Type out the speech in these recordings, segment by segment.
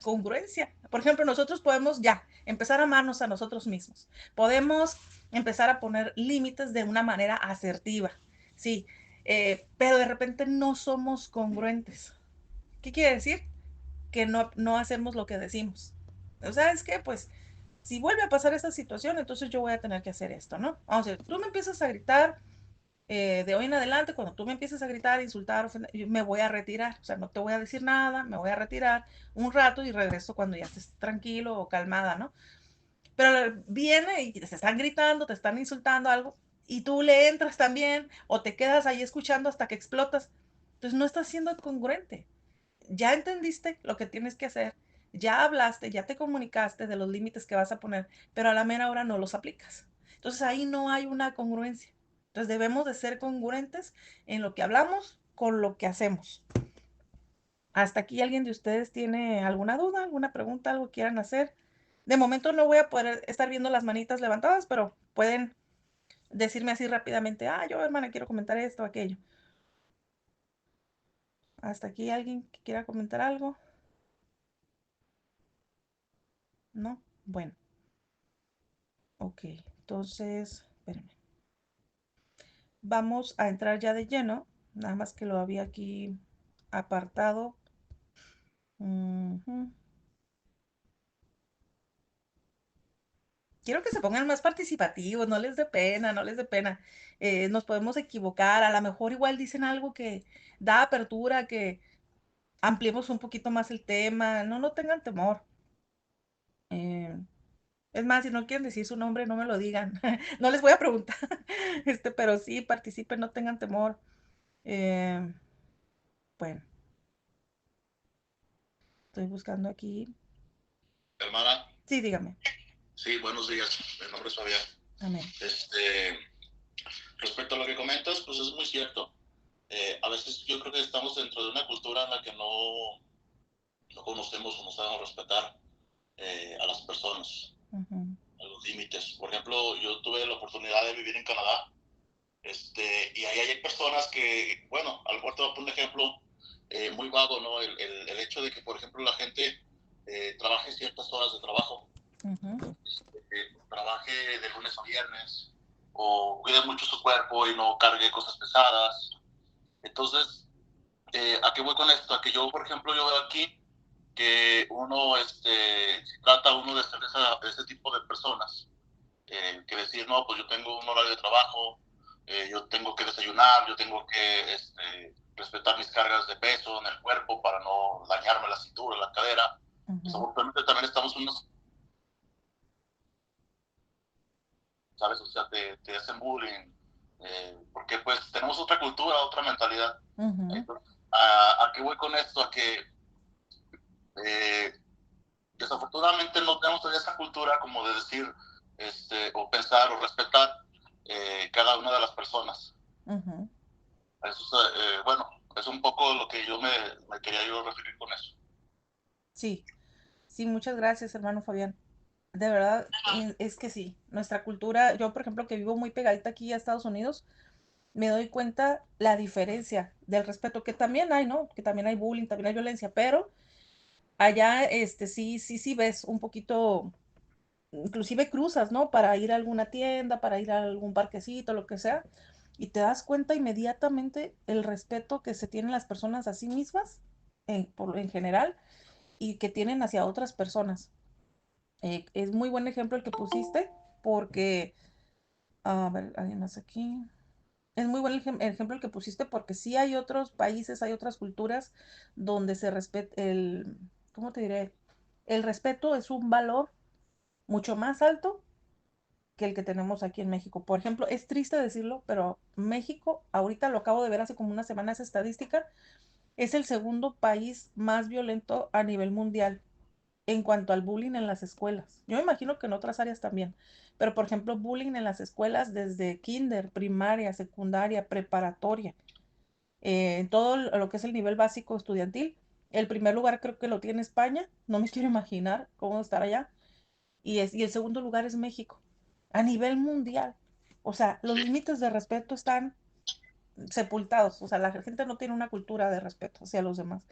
congruencia. Por ejemplo, nosotros podemos ya empezar a amarnos a nosotros mismos. Podemos empezar a poner límites de una manera asertiva, sí, pero de repente no somos congruentes. ¿Qué quiere decir? Que no hacemos lo que decimos. O sea, es que pues si vuelve a pasar esta situación, entonces yo voy a tener que hacer esto, ¿no? Vamos a ver, tú me empiezas a gritar, de hoy en adelante, cuando tú me empieces a gritar, insultar, ofender, yo me voy a retirar, o sea, no te voy a decir nada, me voy a retirar un rato y regreso cuando ya estés tranquilo o calmada, ¿no? Pero viene y te están gritando, te están insultando algo, y tú le entras también, o te quedas ahí escuchando hasta que explotas. Entonces no estás siendo congruente. Ya entendiste lo que tienes que hacer, ya hablaste, ya te comunicaste de los límites que vas a poner, pero a la mera hora no los aplicas. Entonces ahí no hay una congruencia. Entonces debemos de ser congruentes en lo que hablamos con lo que hacemos. ¿Hasta aquí alguien de ustedes tiene alguna duda, alguna pregunta, algo quieran hacer? De momento no voy a poder estar viendo las manitas levantadas, pero pueden decirme así rápidamente, yo hermana quiero comentar esto o aquello. ¿Hasta aquí alguien que quiera comentar algo? ¿No? Bueno, ok. Entonces, espérenme. Vamos a entrar ya de lleno. Nada más que lo había aquí apartado. Ujú. Quiero que se pongan más participativos, no les dé pena, no les dé pena. Nos podemos equivocar, a lo mejor igual dicen algo que da apertura, que ampliemos un poquito más el tema, no tengan temor. Eh, es más, si no quieren decir su nombre, no me lo digan, no les voy a preguntar, pero sí, participen, no tengan temor. Eh, bueno, estoy buscando aquí. Hermana, Sí, dígame. sí, buenos días. Mi nombre es Fabián. Amén. Respecto a lo que comentas, pues es muy cierto. A veces yo creo que estamos dentro de una cultura en la que no conocemos o no sabemos respetar a las personas, Ujú. a los límites. Por ejemplo, yo tuve la oportunidad de vivir en Canadá, y ahí hay personas que, bueno, a lo mejor te voy a poner un ejemplo muy vago, ¿no? El hecho de que, por ejemplo, la gente trabaje ciertas horas de trabajo, Ujú. trabaje de lunes a viernes, o cuide mucho su cuerpo y no cargue cosas pesadas. Entonces, ¿a qué voy con esto? A que yo, por ejemplo, yo veo aquí que uno, si trata uno de ser ese tipo de personas, que decir, no, pues yo tengo un horario de trabajo, yo tengo que desayunar, yo tengo que respetar mis cargas de peso en el cuerpo para no dañarme la cintura, la cadera. Ujú. Desafortunadamente también estamos unos, ¿sabes? O sea, te hacen bullying, porque pues tenemos otra cultura, otra mentalidad. Ujú. Entonces, ¿a qué voy con esto? A que eh, desafortunadamente no tenemos todavía esa cultura como de decir, o pensar o respetar cada una de las personas. Ujú. Eso es, bueno, es un poco lo que me quería yo referir con eso. Sí, sí, muchas gracias, hermano Fabián. De verdad, es que sí, nuestra cultura, yo por ejemplo que vivo muy pegadita aquí a Estados Unidos, me doy cuenta la diferencia del respeto que también hay, ¿no? Que también hay bullying, también hay violencia, pero allá, sí ves un poquito, inclusive cruzas, ¿no? Para ir a alguna tienda, para ir a algún parquecito, lo que sea, y te das cuenta inmediatamente el respeto que se tienen las personas a sí mismas, en general, y que tienen hacia otras personas. Es muy buen ejemplo el que pusiste, porque, a ver, alguien más aquí. Es muy buen ejemplo el que pusiste porque sí hay otros países, hay otras culturas donde se respeta ¿cómo te diré? El respeto es un valor mucho más alto que el que tenemos aquí en México. Por ejemplo, es triste decirlo, pero México, ahorita lo acabo de ver hace como una semana esa estadística, es el segundo país más violento a nivel mundial en cuanto al bullying en las escuelas. Yo me imagino que en otras áreas también, pero por ejemplo, bullying en las escuelas desde kinder, primaria, secundaria, preparatoria, en todo lo que es el nivel básico estudiantil. El primer lugar creo que lo tiene España, no me quiero imaginar cómo estar allá, y el segundo lugar es México, a nivel mundial. O sea, los Sí, límites de respeto están sepultados, o sea, la gente no tiene una cultura de respeto hacia los demás.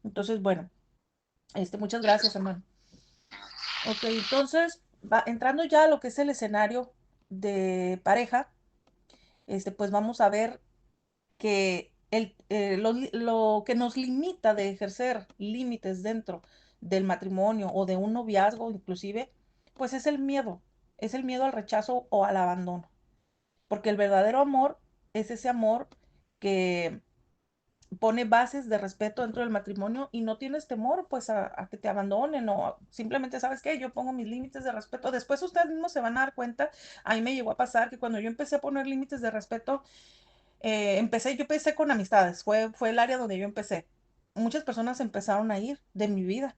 Entonces, bueno. Muchas gracias, hermano. Ok, entonces, entrando ya a lo que es el escenario de pareja, pues vamos a ver que lo que nos limita de ejercer límites dentro del matrimonio o de un noviazgo inclusive, pues es el miedo al rechazo o al abandono, porque el verdadero amor es ese amor que pone bases de respeto dentro del matrimonio y no tienes temor pues a que te abandonen o simplemente sabes que yo pongo mis límites de respeto. Después ustedes mismos se van a dar cuenta, a mí me llegó a pasar que cuando yo empecé a poner límites de respeto, yo empecé con amistades, fue el área donde yo empecé. Muchas personas empezaron a ir de mi vida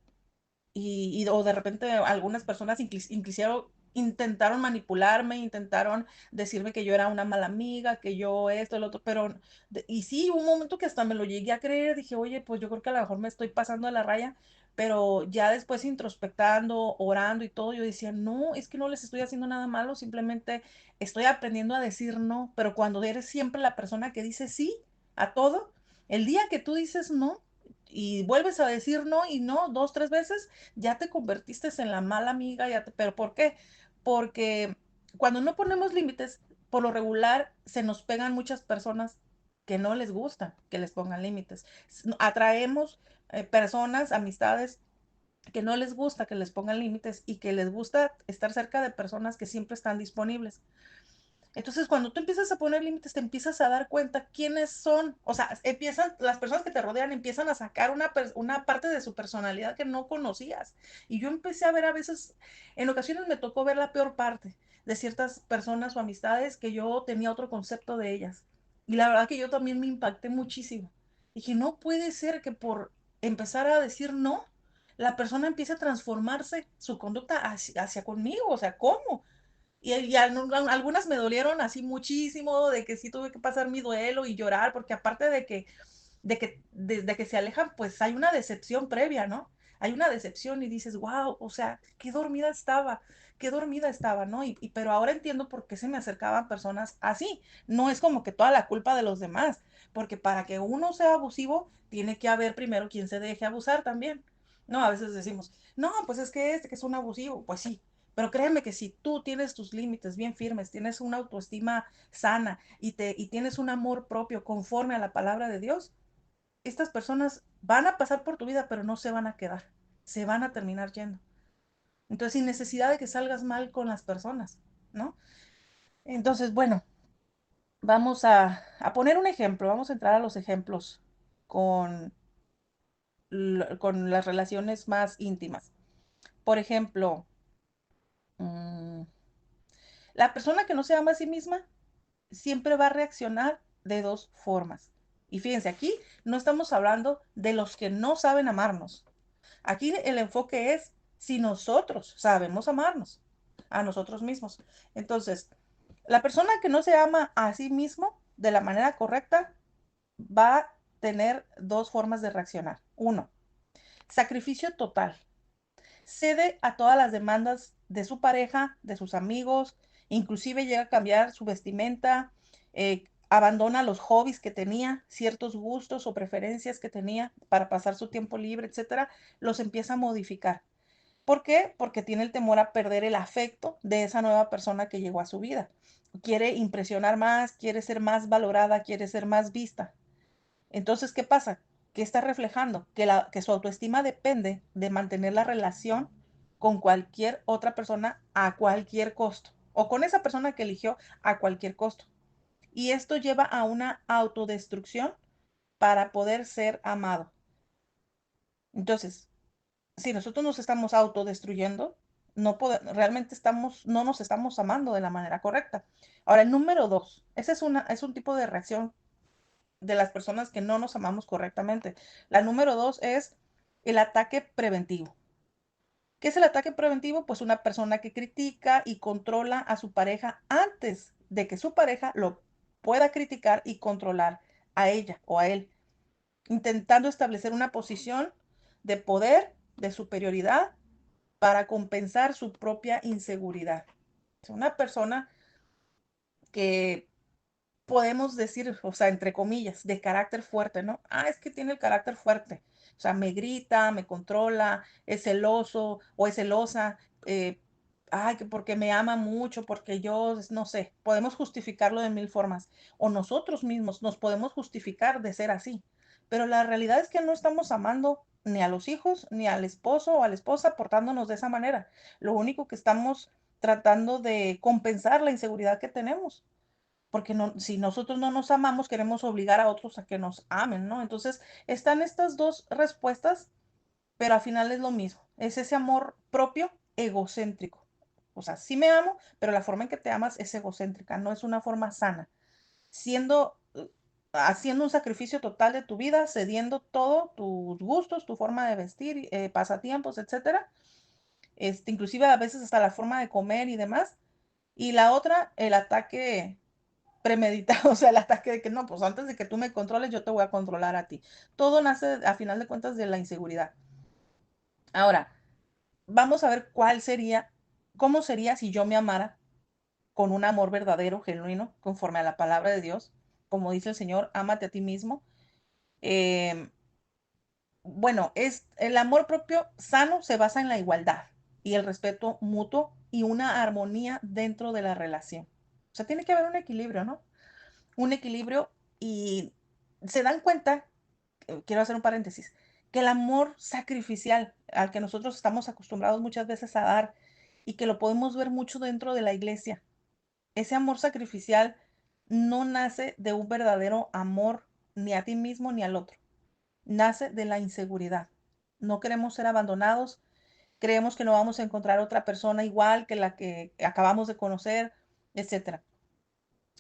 o de repente algunas personas inclusive intentaron manipularme, intentaron decirme que yo era una mala amiga, que yo esto, el otro, pero, y sí, hubo un momento que hasta me lo llegué a creer, dije, oye, pues yo creo que a lo mejor me estoy pasando de la raya, pero ya después introspectando, orando y todo, yo decía, no, es que no les estoy haciendo nada malo, simplemente estoy aprendiendo a decir no, pero cuando eres siempre la persona que dice sí a todo, el día que tú dices no, y vuelves a decir no y no dos, tres veces, ya te convertiste en la mala amiga, pero ¿por qué? Porque cuando no ponemos límites, por lo regular se nos pegan muchas personas que no les gusta que les pongan límites. Atraemos personas, amistades que no les gusta que les pongan límites y que les gusta estar cerca de personas que siempre están disponibles. Entonces, cuando tú empiezas a poner límites, te empiezas a dar cuenta quiénes son, o sea, las personas que te rodean empiezan a sacar una parte de su personalidad que no conocías. Y yo empecé a ver a veces, en ocasiones me tocó ver la peor parte de ciertas personas o amistades que yo tenía otro concepto de ellas. Y la verdad que yo también me impacté muchísimo. Dije, no puede ser que por empezar a decir no, la persona empiece a transformarse su conducta hacia conmigo. O sea, ¿cómo? Algunas me dolieron así muchísimo, de que sí tuve que pasar mi duelo y llorar, porque aparte desde que se alejan, pues hay una decepción previa, ¿no? Hay una decepción y dices, wow, o sea, qué dormida estaba, ¿no? Pero ahora entiendo por qué se me acercaban personas así. No es como que toda la culpa de los demás, porque para que uno sea abusivo, tiene que haber primero quien se deje abusar también. No, a veces decimos, no, pues es que que es un abusivo, pues sí, pero créeme que si tú tienes tus límites bien firmes, tienes una autoestima sana y tienes un amor propio conforme a la palabra de Dios, estas personas van a pasar por tu vida, pero no se van a quedar, se van a terminar yendo. Entonces, sin necesidad de que salgas mal con las personas, ¿no? Entonces, bueno, vamos a poner un ejemplo, vamos a entrar a los ejemplos con, con las relaciones más íntimas. Por ejemplo, mm, la persona que no se ama a sí misma siempre va a reaccionar de dos formas. Y fíjense, aquí no estamos hablando de los que no saben amarnos. Aquí el enfoque es si nosotros sabemos amarnos a nosotros mismos. Entonces, la persona que no se ama a sí mismo de la manera correcta va a tener dos formas de reaccionar. Uno, sacrificio total. Cede a todas las demandas de su pareja, de sus amigos, inclusive llega a cambiar su vestimenta, abandona los hobbies que tenía, ciertos gustos o preferencias que tenía para pasar su tiempo libre, etcétera, los empieza a modificar. ¿Por qué? Porque tiene el temor a perder el afecto de esa nueva persona que llegó a su vida. Quiere impresionar más, quiere ser más valorada, quiere ser más vista. Entonces, ¿qué pasa? ¿Qué está reflejando? Que su autoestima depende de mantener la relación con cualquier otra persona a cualquier costo, o con esa persona que eligió a cualquier costo. Y esto lleva a una autodestrucción para poder ser amado. Entonces, si nosotros nos estamos autodestruyendo, realmente no nos estamos amando de la manera correcta. Ahora, el número dos, ese es un tipo de reacción de las personas que no nos amamos correctamente. La número dos es el ataque preventivo. ¿Qué es el ataque preventivo? Pues una persona que critica y controla a su pareja antes de que su pareja lo pueda criticar y controlar a ella o a él, intentando establecer una posición de poder, de superioridad, para compensar su propia inseguridad. Es una persona que podemos decir, o sea, entre comillas, de carácter fuerte, ¿no? Ah, es que tiene el carácter fuerte. O sea, me grita, me controla, es celoso o es celosa, ay, que porque me ama mucho, porque yo, no sé, podemos justificarlo de mil formas. O nosotros mismos nos podemos justificar de ser así. Pero la realidad es que no estamos amando ni a los hijos, ni al esposo o a la esposa portándonos de esa manera. Lo único que estamos tratando de compensar la inseguridad que tenemos. Porque no, si nosotros no nos amamos, queremos obligar a otros a que nos amen, ¿no? Entonces, están estas dos respuestas, pero al final es lo mismo. Es ese amor propio egocéntrico. O sea, sí me amo, pero la forma en que te amas es egocéntrica, no es una forma sana. Siendo, haciendo un sacrificio total de tu vida, cediendo todo, tus gustos, tu forma de vestir, pasatiempos, etcétera. Inclusive a veces hasta la forma de comer y demás. Y la otra, el ataque premeditado, o sea, el ataque de que no, pues antes de que tú me controles, yo te voy a controlar a ti. Todo nace, a final de cuentas, de la inseguridad. Ahora, vamos a ver cuál sería, cómo sería si yo me amara con un amor verdadero, genuino, conforme a la palabra de Dios. Como dice el Señor, ámate a ti mismo. Em, bueno, es el amor propio sano se basa en la igualdad y el respeto mutuo y una armonía dentro de la relación. O sea, tiene que haber un equilibrio, ¿no? Un equilibrio y se dan cuenta, quiero hacer un paréntesis, que el amor sacrificial al que nosotros estamos acostumbrados muchas veces a dar y que lo podemos ver mucho dentro de la iglesia, ese amor sacrificial no nace de un verdadero amor ni a ti mismo ni al otro, nace de la inseguridad. No queremos ser abandonados, creemos que no vamos a encontrar otra persona igual que la que acabamos de conocer, etcétera.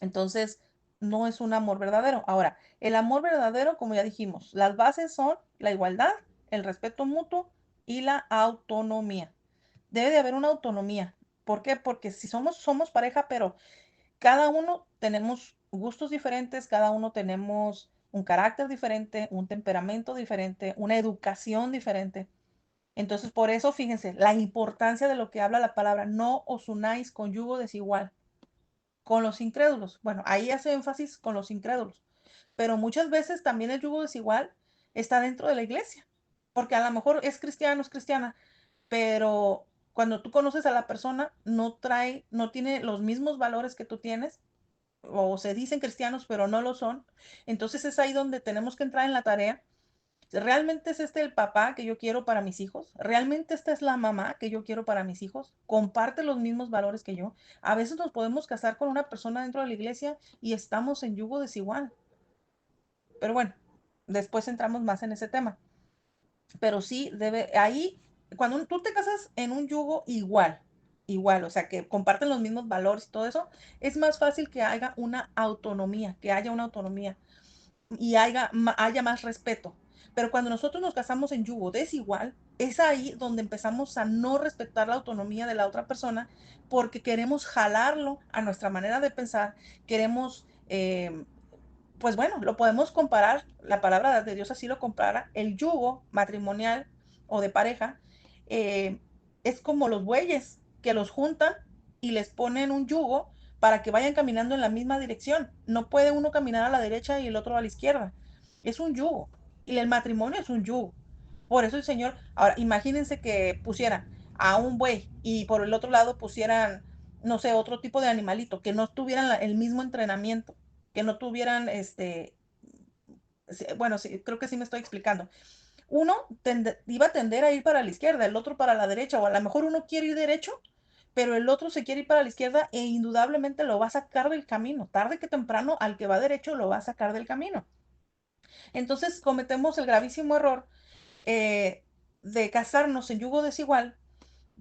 Entonces, no es un amor verdadero. Ahora, el amor verdadero, como ya dijimos, las bases son la igualdad, el respeto mutuo y la autonomía. Debe de haber una autonomía. ¿Por qué? Porque si somos pareja, pero cada uno tenemos gustos diferentes, cada uno tenemos un carácter diferente, un temperamento diferente, una educación diferente. Entonces, por eso, fíjense, la importancia de lo que habla la palabra, no os unáis con yugo desigual con los incrédulos. Bueno, ahí hace énfasis con los incrédulos, pero muchas veces también el yugo desigual está dentro de la iglesia, porque a lo mejor es cristiano, es cristiana, pero cuando tú conoces a la persona, no trae, no tiene los mismos valores que tú tienes, o se dicen cristianos, pero no lo son. Entonces es ahí donde tenemos que entrar en la tarea. ¿Realmente es este el papá que yo quiero para mis hijos? ¿Realmente esta es la mamá que yo quiero para mis hijos? ¿Comparte los mismos valores que yo? A veces nos podemos casar con una persona dentro de la iglesia y estamos en yugo desigual. Pero bueno, después entramos más en ese tema. Pero sí debe, ahí, cuando tú te casas en un yugo igual, igual, o sea, que comparten los mismos valores y todo eso, es más fácil que haya una autonomía, que haya una autonomía y haya más respeto. Pero cuando nosotros nos casamos en yugo desigual, es ahí donde empezamos a no respetar la autonomía de la otra persona porque queremos jalarlo a nuestra manera de pensar, queremos, pues bueno, lo podemos comparar, la palabra de Dios así lo compara, el yugo matrimonial o de pareja eh, es como los bueyes que los juntan y les ponen un yugo para que vayan caminando en la misma dirección. No puede uno caminar a la derecha y el otro a la izquierda. Es un yugo. Y el matrimonio es un yugo. Por eso el Señor, ahora imagínense que pusieran a un buey y por el otro lado pusieran, no sé, otro tipo de animalito, que no tuvieran el mismo entrenamiento, que no tuvieran, bueno, sí, creo que sí me estoy explicando. Uno iba a tender a ir para la izquierda, el otro para la derecha, o a lo mejor uno quiere ir derecho, pero el otro se quiere ir para la izquierda e indudablemente lo va a sacar del camino. Tarde que temprano, al que va derecho lo va a sacar del camino. Entonces cometemos el gravísimo error eh, de casarnos en yugo desigual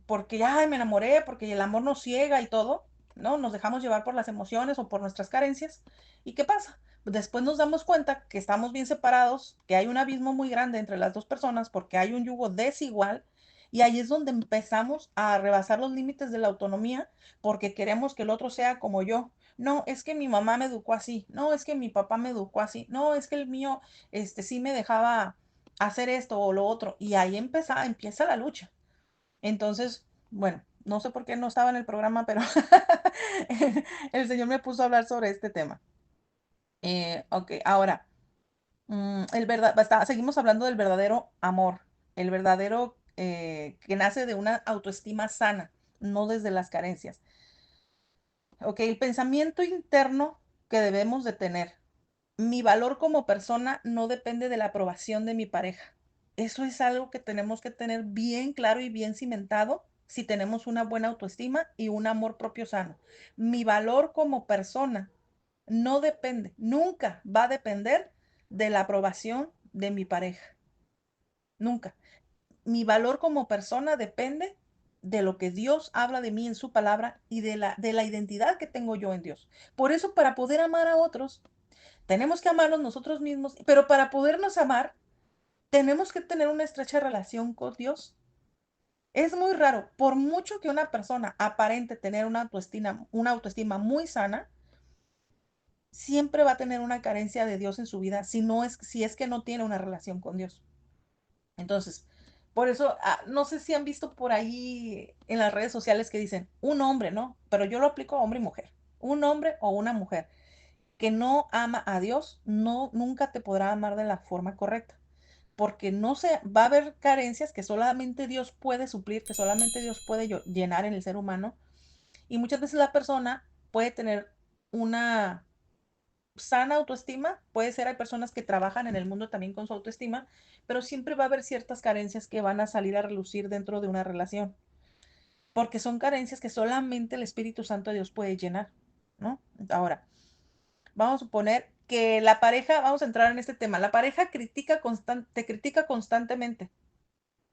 porque ya me enamoré, porque el amor nos ciega y todo, ¿no? Nos dejamos llevar por las emociones o por nuestras carencias. ¿Y qué pasa? Después nos damos cuenta que estamos bien separados, que hay un abismo muy grande entre las dos personas porque hay un yugo desigual y ahí es donde empezamos a rebasar los límites de la autonomía porque queremos que el otro sea como yo. No, es que mi mamá me educó así. No, es que mi papá me educó así. No, es que el mío, sí me dejaba hacer esto o lo otro. Y ahí empieza la lucha. Entonces, bueno, no sé por qué no estaba en el programa, pero el Señor me puso a hablar sobre este tema. Ok, ahora, Seguimos hablando del verdadero amor, el verdadero que nace de una autoestima sana, no desde las carencias. Ok, el pensamiento interno que debemos de tener. Mi valor como persona no depende de la aprobación de mi pareja. Eso es algo que tenemos que tener bien claro y bien cimentado si tenemos una buena autoestima y un amor propio sano. Mi valor como persona no depende, nunca va a depender de la aprobación de mi pareja. Nunca. Mi valor como persona depende de lo que Dios habla de mí en su palabra y de la identidad que tengo yo en Dios. Por eso, para poder amar a otros, tenemos que amarnos nosotros mismos, pero para podernos amar, tenemos que tener una estrecha relación con Dios. Es muy raro, por mucho que una persona aparente tener una autoestima muy sana, siempre va a tener una carencia de Dios en su vida si es que no tiene una relación con Dios. Entonces, por eso, no sé si han visto por ahí en las redes sociales que dicen un hombre, ¿no? Pero yo lo aplico a hombre y mujer. Un hombre o una mujer que no ama a Dios, no, nunca te podrá amar de la forma correcta. Porque no se, va a haber carencias que solamente Dios puede suplir, que solamente Dios puede llenar en el ser humano. Y muchas veces la persona puede tener una sana autoestima, puede ser, hay personas que trabajan en el mundo también con su autoestima, pero siempre va a haber ciertas carencias que van a salir a relucir dentro de una relación, porque son carencias que solamente el Espíritu Santo de Dios puede llenar, ¿no? Ahora, vamos a suponer que la pareja, vamos a entrar en este tema, la pareja te critica constantemente.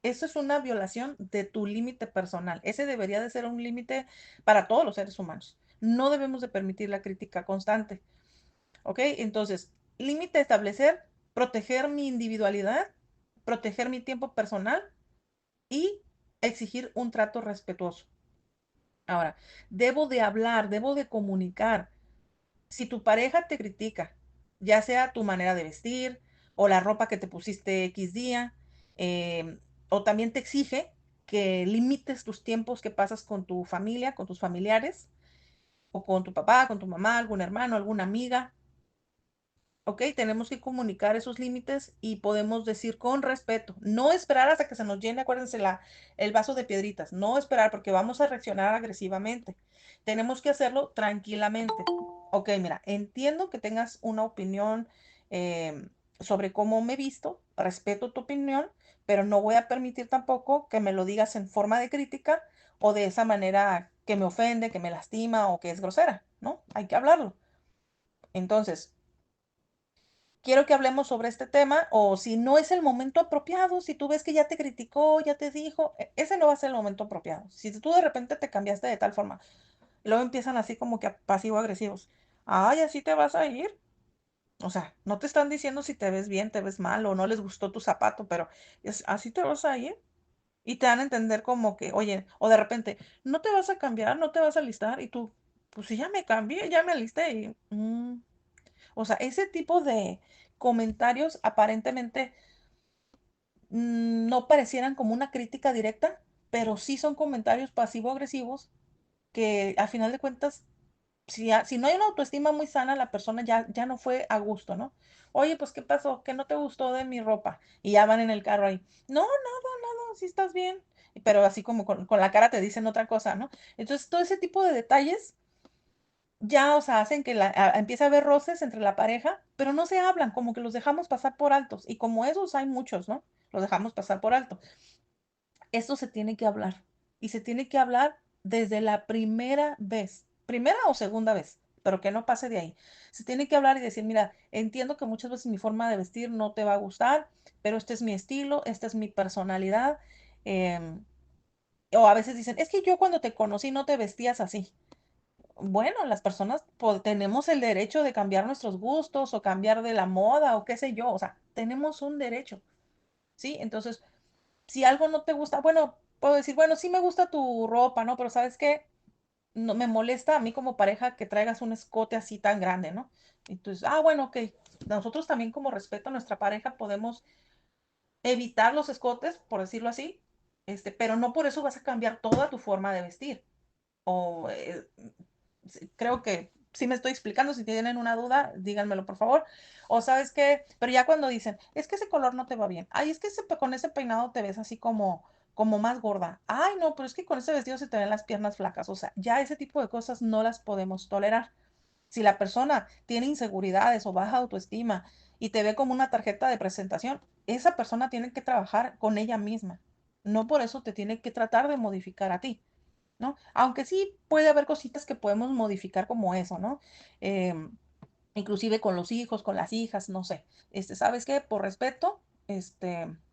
Eso es una violación de tu límite personal. Ese debería de ser un límite para todos los seres humanos. No debemos de permitir la crítica constante. ¿Ok? Entonces, límite establecer, proteger mi individualidad, proteger mi tiempo personal y exigir un trato respetuoso. Ahora, debo de hablar, debo de comunicar. Si tu pareja te critica, ya sea tu manera de vestir o la ropa que te pusiste X día, o también te exige que limites tus tiempos que pasas con tu familia, con tus familiares, o con tu papá, con tu mamá, algún hermano, alguna amiga. ¿Ok? Tenemos que comunicar esos límites y podemos decir con respeto, no esperar hasta que se nos llene, acuérdense, el vaso de piedritas, no esperar porque vamos a reaccionar agresivamente. Tenemos que hacerlo tranquilamente. Ok, mira, entiendo que tengas una opinión sobre cómo me he visto, respeto tu opinión, pero no voy a permitir tampoco que me lo digas en forma de crítica o de esa manera que me ofende, que me lastima o que es grosera, ¿no? Hay que hablarlo. Entonces, quiero que hablemos sobre este tema o si no es el momento apropiado, si tú ves que ya te criticó, ya te dijo, ese no va a ser el momento apropiado. Si tú de repente te cambiaste de tal forma, y luego empiezan así como que pasivo-agresivos. Ay, así te vas a ir. O sea, no te están diciendo si te ves bien, te ves mal o no les gustó tu zapato, pero así te vas a ir. Y te dan a entender como que, oye, o de repente, no te vas a cambiar, no te vas a alistar. Y tú, pues si ya me cambié, ya me alisté. O sea, ese tipo de comentarios aparentemente no parecieran como una crítica directa, pero sí son comentarios pasivo-agresivos que a final de cuentas, si no hay una autoestima muy sana, la persona ya no fue a gusto, ¿no? Oye, pues, ¿qué pasó? ¿Qué no te gustó de mi ropa? Y ya van en el carro ahí. No, nada, nada, sí estás bien. Pero así como con la cara te dicen otra cosa, ¿no? Entonces, todo ese tipo de detalles ya, o sea, hacen que empiece a haber roces entre la pareja, pero no se hablan, como que los dejamos pasar por altos. Y como esos hay muchos, ¿no? Los dejamos pasar por alto. Esto se tiene que hablar. Y se tiene que hablar desde la primera vez, primera o segunda vez, pero que no pase de ahí. Se tiene que hablar y decir, mira, entiendo que muchas veces mi forma de vestir no te va a gustar, pero este es mi estilo, esta es mi personalidad. em, o a veces dicen, es que yo cuando te conocí no te vestías así. Bueno, las personas tenemos el derecho de cambiar nuestros gustos o cambiar de la moda o qué sé yo, o sea, tenemos un derecho, ¿sí? Entonces, si algo no te gusta, bueno, puedo decir, bueno, sí me gusta tu ropa, ¿no? Pero ¿sabes qué? No, me molesta a mí como pareja que traigas un escote así tan grande, ¿no? Entonces, bueno, ok. Nosotros también como respeto a nuestra pareja podemos evitar los escotes, por decirlo así, pero no por eso vas a cambiar toda tu forma de vestir. O creo que si me estoy explicando, si tienen una duda, díganmelo por favor. O sabes qué, pero ya cuando dicen, es que ese color no te va bien, ay, es que con ese peinado te ves así como más gorda, ay, no, pero es que con ese vestido se te ven las piernas flacas, o sea, ya ese tipo de cosas no las podemos tolerar. Si la persona tiene inseguridades o baja autoestima y te ve como una tarjeta de presentación, esa persona tiene que trabajar con ella misma. No por eso te tiene que tratar de modificar a ti, ¿no? Aunque sí puede haber cositas que podemos modificar como eso, ¿no? Em, Inclusive con los hijos, con las hijas, no sé. ¿Sabes qué? Por respeto,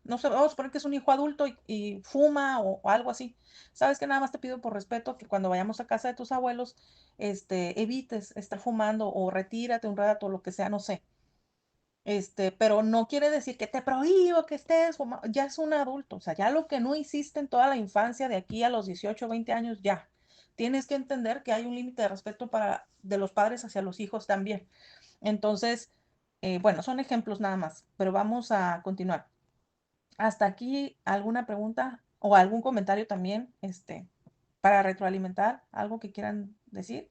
no sé, vamos a suponer que es un hijo adulto y fuma o algo así. ¿Sabes qué? Nada más te pido por respeto que cuando vayamos a casa de tus abuelos, evites estar fumando o retírate un rato, lo que sea, no sé. Pero no quiere decir que te prohíbo que estés fumando, ya es un adulto, o sea, ya lo que no hiciste en toda la infancia de aquí a los 18 o 20 años, ya. Tienes que entender que hay un límite de respeto de los padres hacia los hijos también. Entonces, bueno, son ejemplos nada más, pero vamos a continuar. Hasta aquí, ¿alguna pregunta o algún comentario también, para retroalimentar? ¿Algo que quieran decir?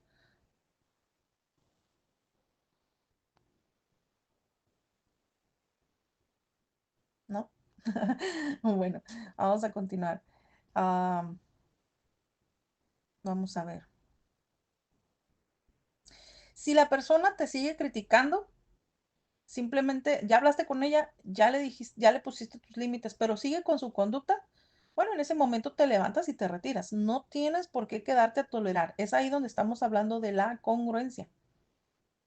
¿No? Bueno, vamos a continuar. Am, Vamos a ver. Si la persona te sigue criticando, simplemente ya hablaste con ella, ya le dijiste, ya le pusiste tus límites, pero sigue con su conducta. Bueno, en ese momento te levantas y te retiras. No tienes por qué quedarte a tolerar. Es ahí donde estamos hablando de la congruencia.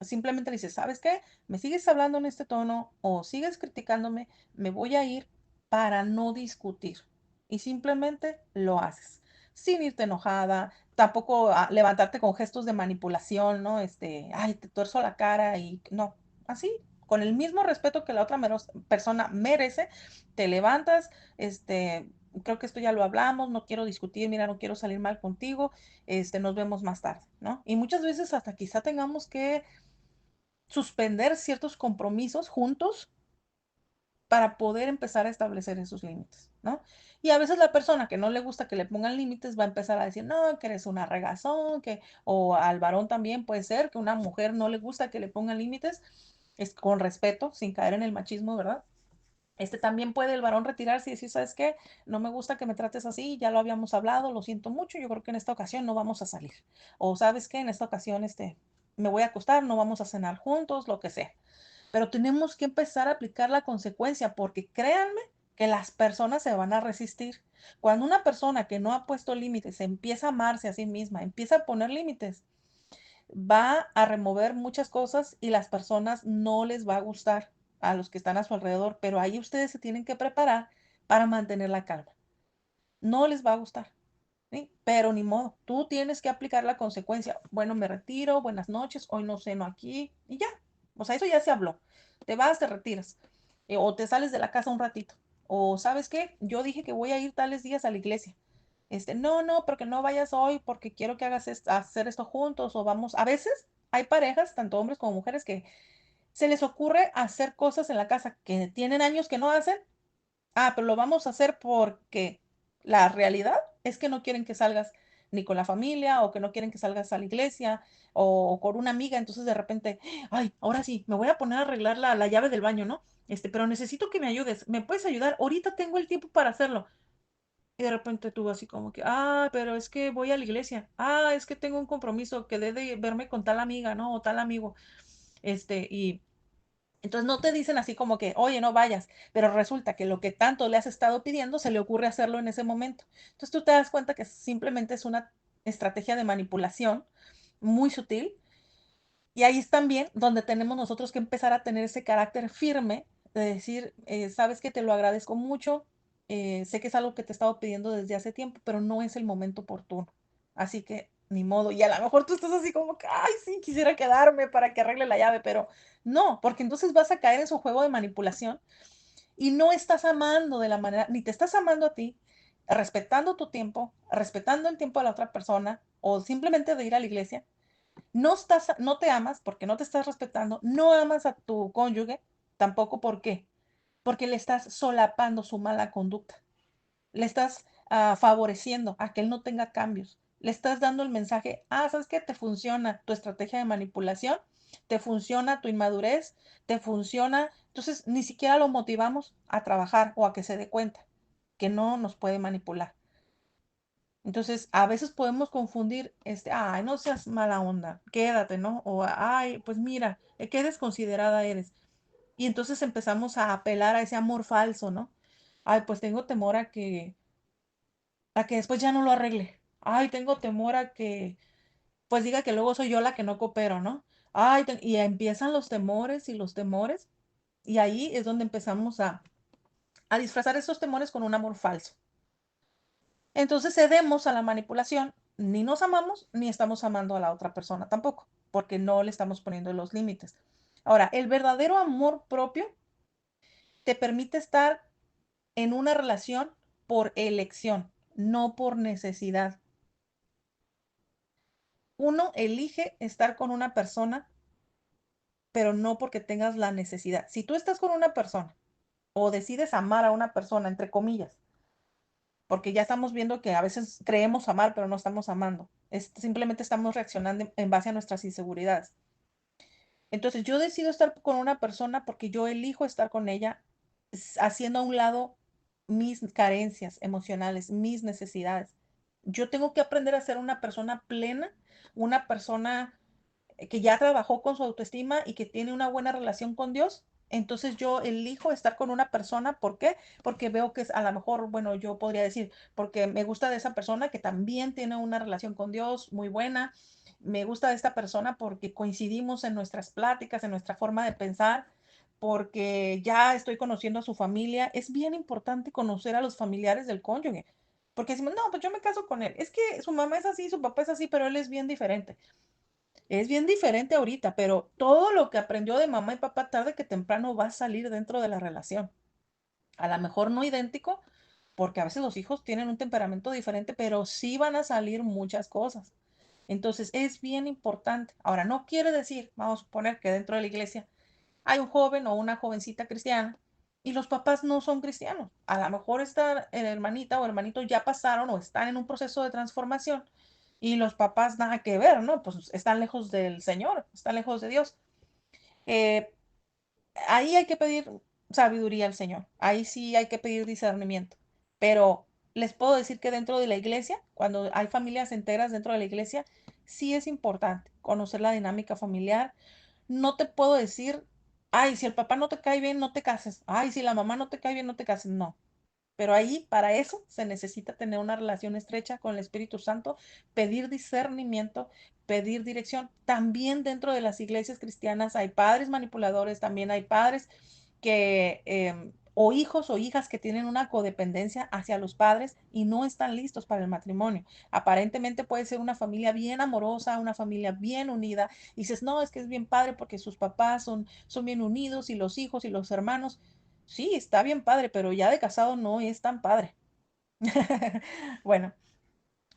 Simplemente le dices, ¿sabes qué? Me sigues hablando en este tono o sigues criticándome, me voy a ir para no discutir. Y simplemente lo haces. Sin irte enojada, tampoco levantarte con gestos de manipulación, ¿no? Ay, te tuerzo la cara y no. Así, con el mismo respeto que la otra persona merece, te levantas, creo que esto ya lo hablamos, no quiero discutir, mira, no quiero salir mal contigo, nos vemos más tarde, ¿no? Y muchas veces hasta quizá tengamos que suspender ciertos compromisos juntos para poder empezar a establecer esos límites, ¿no? Y a veces la persona que no le gusta que le pongan límites va a empezar a decir, no, que eres una regazón, o al varón también puede ser que una mujer no le gusta que le pongan límites, es con respeto, sin caer en el machismo, ¿verdad? También puede el varón retirarse y decir, ¿sabes qué? No me gusta que me trates así, ya lo habíamos hablado, lo siento mucho, yo creo que en esta ocasión no vamos a salir. O ¿sabes qué? En esta ocasión, me voy a acostar, no vamos a cenar juntos, lo que sea. Pero tenemos que empezar a aplicar la consecuencia porque créanme que las personas se van a resistir. Cuando una persona que no ha puesto límites empieza a amarse a sí misma, empieza a poner límites, va a remover muchas cosas y las personas no les va a gustar a los que están a su alrededor, pero ahí ustedes se tienen que preparar para mantener la calma. No les va a gustar, ¿sí? Pero ni modo, tú tienes que aplicar la consecuencia. Bueno, me retiro, buenas noches, hoy no ceno aquí y ya. O sea, eso ya se habló. Te vas, te retiras, o te sales de la casa un ratito. O ¿sabes qué? Yo dije que voy a ir tales días a la iglesia. No, no, porque no vayas hoy porque quiero que hagas hacer esto juntos o vamos. A veces hay parejas, tanto hombres como mujeres, que se les ocurre hacer cosas en la casa que tienen años que no hacen. Ah, pero lo vamos a hacer porque la realidad es que no quieren que salgas ni con la familia o que no quieren que salgas a la iglesia o con una amiga. Entonces de repente, ay, ahora sí, me voy a poner a arreglar la llave del baño, ¿no? Pero necesito que me ayudes. ¿Me puedes ayudar? Ahorita tengo el tiempo para hacerlo. Y de repente tú así como que, ah, pero es que voy a la iglesia. Ah, es que tengo un compromiso que de verme con tal amiga, ¿no? O tal amigo. Y entonces no te dicen así como que, oye, no vayas, pero resulta que lo que tanto le has estado pidiendo se le ocurre hacerlo en ese momento. Entonces tú te das cuenta que simplemente es una estrategia de manipulación muy sutil y ahí es también donde tenemos nosotros que empezar a tener ese carácter firme de decir, sabes que te lo agradezco mucho, sé que es algo que te he estado pidiendo desde hace tiempo, pero no es el momento oportuno. Así que ni modo. Y a lo mejor tú estás así como que, ay, sí, quisiera quedarme para que arregle la llave, pero no, porque entonces vas a caer en su juego de manipulación y no estás amando de la manera, ni te estás amando a ti, respetando tu tiempo, respetando el tiempo de la otra persona o simplemente de ir a la iglesia, no te amas porque no te estás respetando, no amas a tu cónyuge, tampoco. ¿Por qué? Porque le estás solapando su mala conducta, le estás favoreciendo a que él no tenga cambios. Le estás dando el mensaje, ¿sabes qué? Te funciona tu estrategia de manipulación, te funciona tu inmadurez, te funciona. Entonces, ni siquiera lo motivamos a trabajar o a que se dé cuenta que no nos puede manipular. Entonces, a veces podemos confundir, ay, no seas mala onda, quédate, ¿no? O, ay, pues mira, qué desconsiderada eres. Y entonces empezamos a apelar a ese amor falso, ¿no? Ay, pues tengo temor a que después ya no lo arregle. Ay, tengo temor a que, pues diga que luego soy yo la que no coopero, ¿no? Ay, y empiezan los temores y los temores, y ahí es donde empezamos a disfrazar esos temores con un amor falso. Entonces cedemos a la manipulación, ni nos amamos, ni estamos amando a la otra persona tampoco, porque no le estamos poniendo los límites. Ahora, el verdadero amor propio te permite estar en una relación por elección, no por necesidad. Uno elige estar con una persona, pero no porque tengas la necesidad. Si tú estás con una persona o decides amar a una persona, entre comillas, porque ya estamos viendo que a veces creemos amar, pero no estamos amando. Simplemente estamos reaccionando en base a nuestras inseguridades. Entonces, yo decido estar con una persona porque yo elijo estar con ella, haciendo a un lado mis carencias emocionales, mis necesidades. Yo tengo que aprender a ser una persona plena, una persona que ya trabajó con su autoestima y que tiene una buena relación con Dios. Entonces yo elijo estar con una persona, ¿por qué? Porque veo que a lo mejor, bueno, yo podría decir, porque me gusta de esa persona que también tiene una relación con Dios muy buena. Me gusta de esta persona porque coincidimos en nuestras pláticas, en nuestra forma de pensar, porque ya estoy conociendo a su familia. Es bien importante conocer a los familiares del cónyuge, porque decimos, no, pues yo me caso con él. Es que su mamá es así, su papá es así, pero él es bien diferente. Es bien diferente ahorita, pero todo lo que aprendió de mamá y papá tarde que temprano va a salir dentro de la relación. A lo mejor no idéntico, porque a veces los hijos tienen un temperamento diferente, pero sí van a salir muchas cosas. Entonces es bien importante. Ahora, no quiere decir, vamos a suponer que dentro de la iglesia hay un joven o una jovencita cristiana y los papás no son cristianos. A lo mejor esta hermanita o hermanito ya pasaron o están en un proceso de transformación y los papás nada que ver, ¿no? Pues están lejos del Señor, están lejos de Dios. Eh, Ahí hay que pedir sabiduría al Señor. Ahí sí hay que pedir discernimiento. Pero les puedo decir que dentro de la iglesia, cuando hay familias enteras dentro de la iglesia, sí es importante conocer la dinámica familiar. No te puedo decir, ay, si el papá no te cae bien, no te cases. Ay, si la mamá no te cae bien, no te cases. No. Pero ahí, para eso, se necesita tener una relación estrecha con el Espíritu Santo, pedir discernimiento, pedir dirección. También dentro de las iglesias cristianas hay padres manipuladores, también hay padres que, o hijos o hijas que tienen una codependencia hacia los padres y no están listos para el matrimonio. Aparentemente puede ser una familia bien amorosa, una familia bien unida, y dices, no, es que es bien padre porque sus papás son bien unidos y los hijos y los hermanos. Sí, está bien padre, pero ya de casado no es tan padre. Bueno,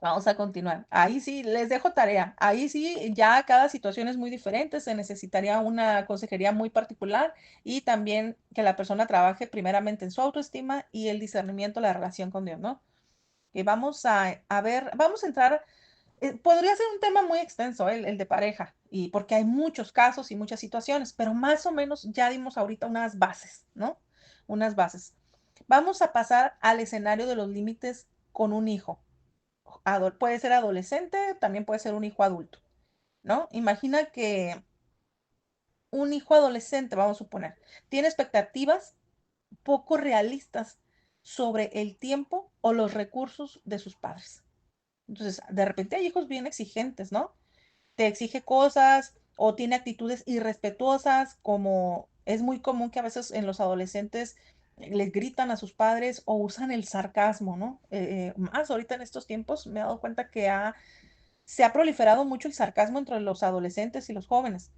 vamos a continuar. Ahí sí, les dejo tarea. Ahí sí, ya cada situación es muy diferente. Se necesitaría una consejería muy particular y también que la persona trabaje primeramente en su autoestima y el discernimiento, la relación con Dios, ¿no? Y vamos a ver, vamos a entrar. Podría ser un tema muy extenso, el de pareja, y porque hay muchos casos y muchas situaciones, pero más o menos ya dimos ahorita unas bases, ¿no? Unas bases. Vamos a pasar al escenario de los límites con un hijo. Puede ser adolescente, también puede ser un hijo adulto, ¿no? Imagina que un hijo adolescente, vamos a suponer, tiene expectativas poco realistas sobre el tiempo o los recursos de sus padres. Entonces, de repente hay hijos bien exigentes, ¿no? Te exige cosas o tiene actitudes irrespetuosas, como es muy común que a veces en los adolescentes les gritan a sus padres o usan el sarcasmo, ¿no? Más ahorita en estos tiempos me he dado cuenta que se ha proliferado mucho el sarcasmo entre los adolescentes y los jóvenes,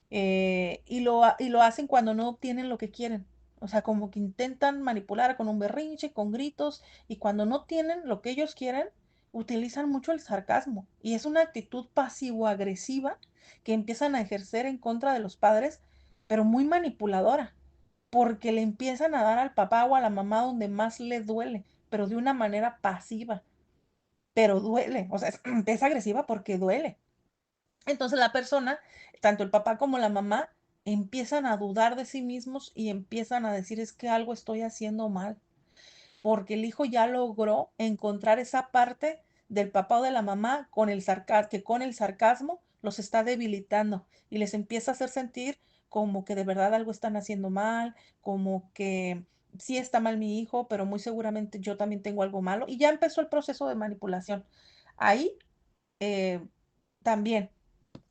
y lo hacen cuando no obtienen lo que quieren. O sea, como que intentan manipular con un berrinche, con gritos, y cuando no tienen lo que ellos quieren, utilizan mucho el sarcasmo. Y es una actitud pasivo-agresiva que empiezan a ejercer en contra de los padres, pero muy manipuladora, porque le empiezan a dar al papá o a la mamá donde más le duele, pero de una manera pasiva. pero duele, o sea, es agresiva porque duele. Entonces la persona, tanto el papá como la mamá, empiezan a dudar de sí mismos y empiezan a decir: "Es que algo estoy haciendo mal", porque el hijo ya logró encontrar esa parte del papá o de la mamá con el que con el sarcasmo los está debilitando y les empieza a hacer sentir como que de verdad algo están haciendo mal, como que sí está mal mi hijo, pero muy seguramente yo también tengo algo malo, y ya empezó el proceso de manipulación. Ahí, eh, también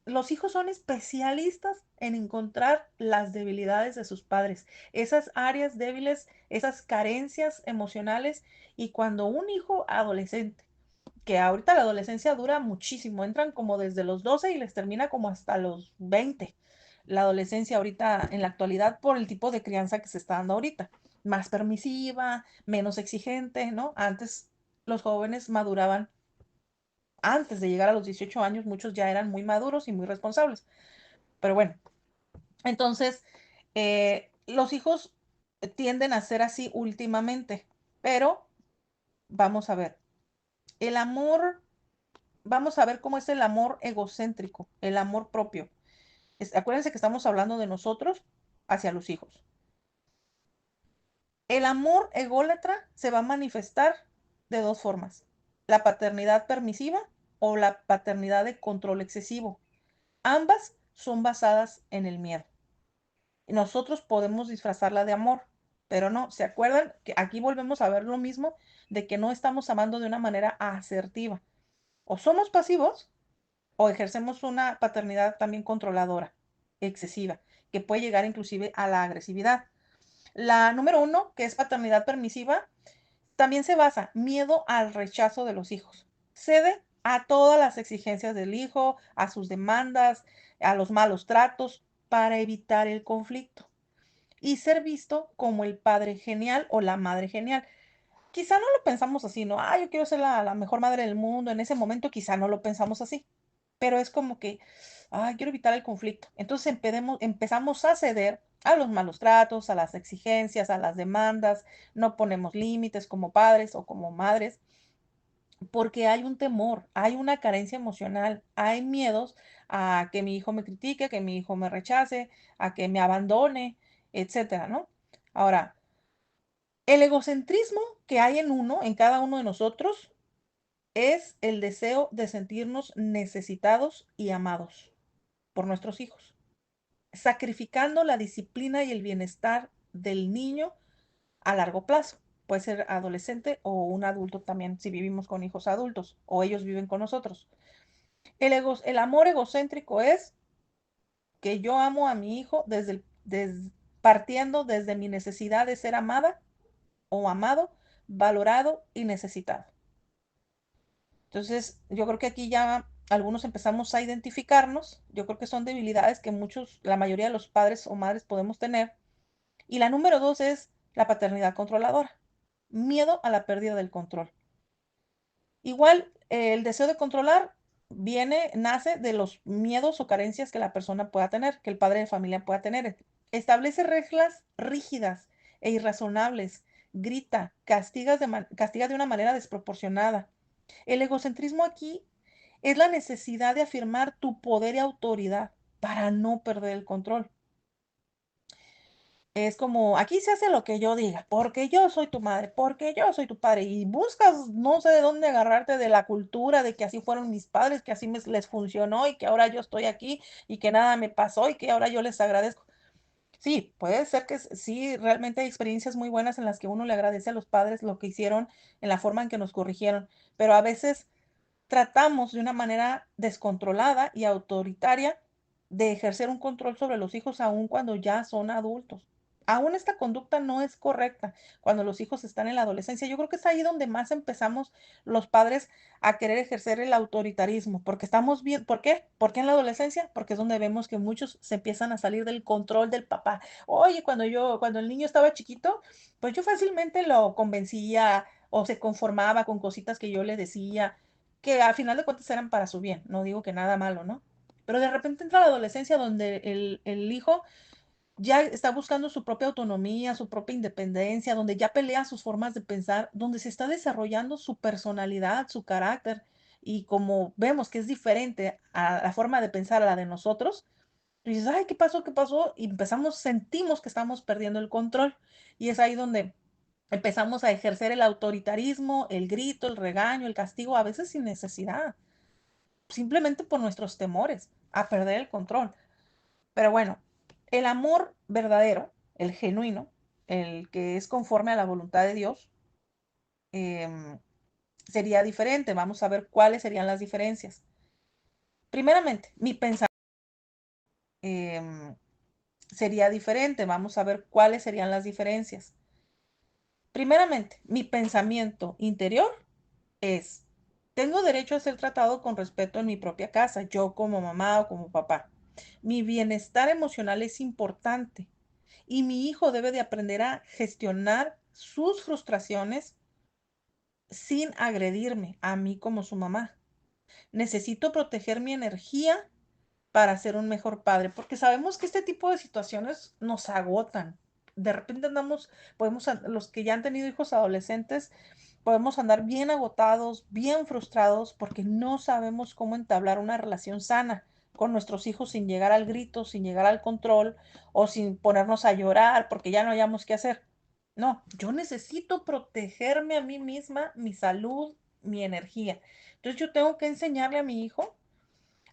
los hijos son especialistas en encontrar las debilidades de sus padres, esas áreas débiles, esas carencias emocionales. Y cuando un hijo adolescente, que ahorita la adolescencia dura muchísimo, entran como desde los 12 y les termina como hasta los 20. La adolescencia ahorita en la actualidad por el tipo de crianza que se está dando ahorita, más permisiva, menos exigente, ¿no? Antes los jóvenes maduraban antes de llegar a los 18 años, muchos ya eran muy maduros y muy responsables. Pero bueno, entonces, los hijos tienden a ser así últimamente, pero vamos a ver, el amor, vamos a ver cómo es el amor egocéntrico, el amor propio. Acuérdense que estamos hablando de nosotros hacia los hijos. El amor ególatra se va a manifestar de dos formas: la paternidad permisiva o la paternidad de control excesivo. Ambas son basadas en el miedo. Nosotros podemos disfrazarla de amor, pero no, ¿se acuerdan? Que aquí volvemos a ver lo mismo, de que no estamos amando de una manera asertiva. O somos pasivos o ejercemos una paternidad también controladora, excesiva, que puede llegar inclusive a la agresividad. La número uno, que es paternidad permisiva, también se basa miedo al rechazo de los hijos. Cede a todas las exigencias del hijo, a sus demandas, a los malos tratos, para evitar el conflicto y ser visto como el padre genial o la madre genial. Quizá no lo pensamos así, ¿no? Yo quiero ser la mejor madre del mundo. En ese momento quizá no lo pensamos así, pero es como que, quiero evitar el conflicto. Entonces empezamos a ceder a los malos tratos, a las exigencias, a las demandas, no ponemos límites como padres o como madres, porque hay un temor, hay una carencia emocional, hay miedos a que mi hijo me critique, a que mi hijo me rechace, a que me abandone, etcétera, ¿no? Ahora, el egocentrismo que hay en en cada uno de nosotros, es el deseo de sentirnos necesitados y amados por nuestros hijos, sacrificando la disciplina y el bienestar del niño a largo plazo. Puede ser adolescente o un adulto también, si vivimos con hijos adultos o ellos viven con nosotros. El amor egocéntrico es que yo amo a mi hijo partiendo desde mi necesidad de ser amada o amado, valorado y necesitado. Entonces, yo creo que aquí ya algunos empezamos a identificarnos. Yo creo que son debilidades que la mayoría de los padres o madres podemos tener. Y la número dos es la paternidad controladora. Miedo a la pérdida del control. Igual, el deseo de controlar nace de los miedos o carencias que la persona pueda tener, que el padre de familia pueda tener. Establece reglas rígidas e irrazonables, grita, castiga de una manera desproporcionada. El egocentrismo aquí es la necesidad de afirmar tu poder y autoridad para no perder el control. Es como, aquí se hace lo que yo diga, porque yo soy tu madre, porque yo soy tu padre, y buscas no sé de dónde agarrarte de la cultura de que así fueron mis padres, que así les funcionó y que ahora yo estoy aquí y que nada me pasó y que ahora yo les agradezco. Sí, puede ser que sí, realmente hay experiencias muy buenas en las que uno le agradece a los padres lo que hicieron en la forma en que nos corrigieron, pero a veces tratamos de una manera descontrolada y autoritaria de ejercer un control sobre los hijos aun cuando ya son adultos. Aún esta conducta no es correcta cuando los hijos están en la adolescencia. Yo creo que es ahí donde más empezamos los padres a querer ejercer el autoritarismo, porque estamos bien. ¿Por qué? ¿Por qué en la adolescencia? Porque es donde vemos que muchos se empiezan a salir del control del papá. Oye, cuando el niño estaba chiquito, pues yo fácilmente lo convencía o se conformaba con cositas que yo le decía, que a final de cuentas eran para su bien, no digo que nada malo, ¿no? Pero de repente entra la adolescencia donde el hijo ya está buscando su propia autonomía, su propia independencia, donde ya pelea sus formas de pensar, donde se está desarrollando su personalidad, su carácter, y como vemos que es diferente a la forma de pensar a la de nosotros, tú dices: "Ay, ¿qué pasó? ¿Qué pasó?". Y sentimos que estamos perdiendo el control, y es ahí donde empezamos a ejercer el autoritarismo, el grito, el regaño, el castigo, a veces sin necesidad, simplemente por nuestros temores a perder el control. Pero bueno, el amor verdadero, el genuino, el que es conforme a la voluntad de Dios, em, sería diferente. Vamos a ver cuáles serían las diferencias. Primeramente, mi pensamiento sería diferente. Vamos a ver cuáles serían las diferencias. Primeramente, mi pensamiento interior es, tengo derecho a ser tratado con respeto en mi propia casa, yo como mamá o como papá. Mi bienestar emocional es importante y mi hijo debe de aprender a gestionar sus frustraciones sin agredirme a mí como su mamá. Necesito proteger mi energía para ser un mejor padre, porque sabemos que este tipo de situaciones nos agotan. De repente andamos, los que ya han tenido hijos adolescentes, podemos andar bien agotados, bien frustrados, porque no sabemos cómo entablar una relación sana con nuestros hijos sin llegar al grito, sin llegar al control o sin ponernos a llorar porque ya no hayamos qué hacer. No, yo necesito protegerme a mí misma, mi salud, mi energía. Entonces yo tengo que enseñarle a mi hijo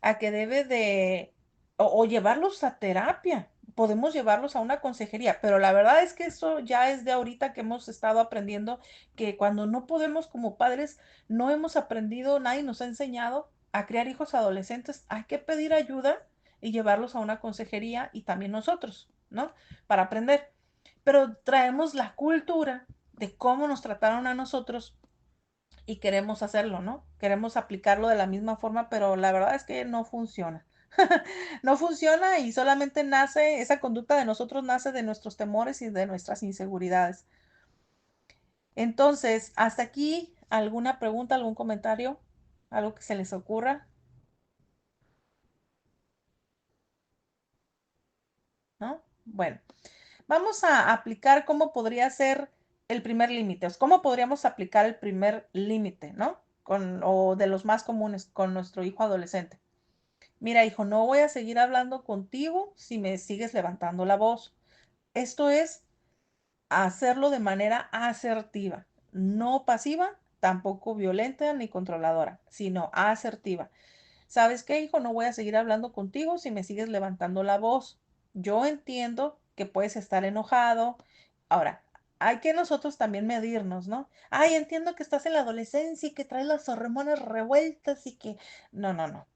a que debe de o llevarlos a terapia. Podemos llevarlos a una consejería, pero la verdad es que eso ya es de ahorita que hemos estado aprendiendo que cuando no podemos como padres, no hemos aprendido, nadie nos ha enseñado a criar hijos adolescentes, hay que pedir ayuda y llevarlos a una consejería y también nosotros, ¿no? Para aprender. Pero traemos la cultura de cómo nos trataron a nosotros y queremos hacerlo, ¿no? Queremos aplicarlo de la misma forma, pero la verdad es que no funciona. No funciona y solamente nace, esa conducta de nosotros nace de nuestros temores y de nuestras inseguridades. Entonces, hasta aquí, ¿alguna pregunta, algún comentario? ¿Algo que se les ocurra? ¿No? Bueno, vamos a aplicar cómo podría ser el primer límite, o sea, cómo podríamos aplicar el primer límite, ¿no? O de los más comunes con nuestro hijo adolescente. Mira, hijo, no voy a seguir hablando contigo si me sigues levantando la voz. Esto es hacerlo de manera asertiva, no pasiva, tampoco violenta ni controladora, sino asertiva. ¿Sabes qué, hijo? No voy a seguir hablando contigo si me sigues levantando la voz. Yo entiendo que puedes estar enojado. Ahora, hay que nosotros también medirnos, ¿no? Ay, entiendo que estás en la adolescencia y que traes las hormonas revueltas y que... No, no, no.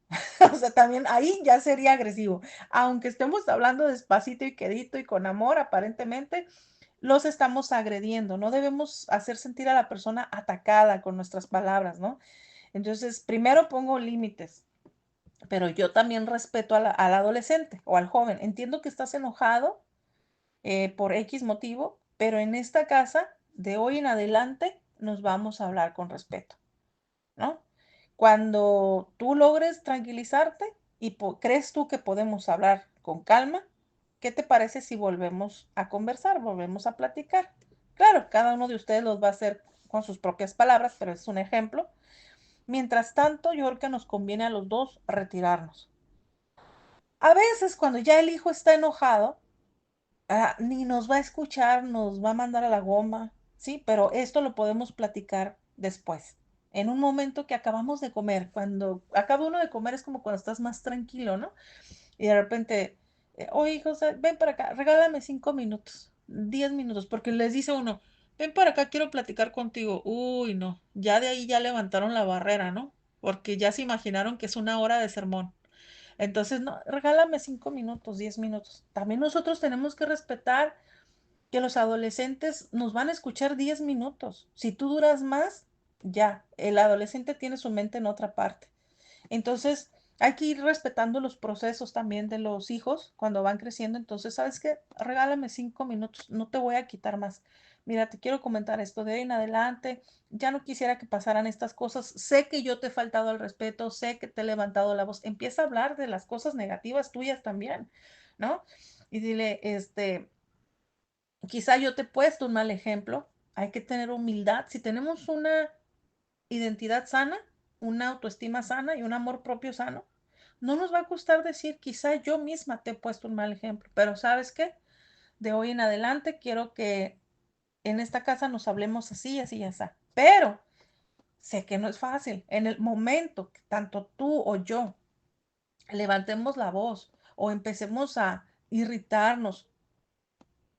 O sea, también ahí ya sería agresivo. Aunque estemos hablando despacito y quedito y con amor, aparentemente, los estamos agrediendo. No debemos hacer sentir a la persona atacada con nuestras palabras, ¿no? Entonces, primero pongo límites, pero yo también respeto al adolescente o al joven. Entiendo que estás enojado por X motivo, pero en esta casa, de hoy en adelante, nos vamos a hablar con respeto, ¿no? Cuando tú logres tranquilizarte y crees tú que podemos hablar con calma, ¿qué te parece si volvemos a conversar, volvemos a platicar? Claro, cada uno de ustedes los va a hacer con sus propias palabras, pero es un ejemplo. Mientras tanto, yo creo que nos conviene a los dos retirarnos. A veces, cuando ya el hijo está enojado, ni nos va a escuchar, nos va a mandar a la goma, ¿sí? Pero esto lo podemos platicar después, en un momento que acabamos de comer. Cuando acaba uno de comer es como cuando estás más tranquilo, ¿no? Y de repente, oye, José, ven para acá, regálame 5 minutos, 10 minutos, porque les dice uno, ven para acá, quiero platicar contigo. Uy, no, ya de ahí ya levantaron la barrera, ¿no? Porque ya se imaginaron que es una hora de sermón. Entonces, no, regálame 5 minutos, 10 minutos. También nosotros tenemos que respetar que los adolescentes nos van a escuchar 10 minutos. Si tú duras más, ya, el adolescente tiene su mente en otra parte. Entonces, hay que ir respetando los procesos también de los hijos cuando van creciendo. Entonces, ¿sabes qué? Regálame 5 minutos, no te voy a quitar más. Mira, te quiero comentar esto de hoy en adelante. Ya no quisiera que pasaran estas cosas. Sé que yo te he faltado al respeto, sé que te he levantado la voz. Empieza a hablar de las cosas negativas tuyas también, ¿no? y dile, quizá yo te he puesto un mal ejemplo, hay que tener humildad. Si tenemos una identidad sana, una autoestima sana y un amor propio sano, no nos va a costar decir, quizá yo misma te he puesto un mal ejemplo, pero ¿sabes qué? De hoy en adelante quiero que en esta casa nos hablemos así, así y así. Pero sé que no es fácil. En el momento que tanto tú o yo levantemos la voz o empecemos a irritarnos,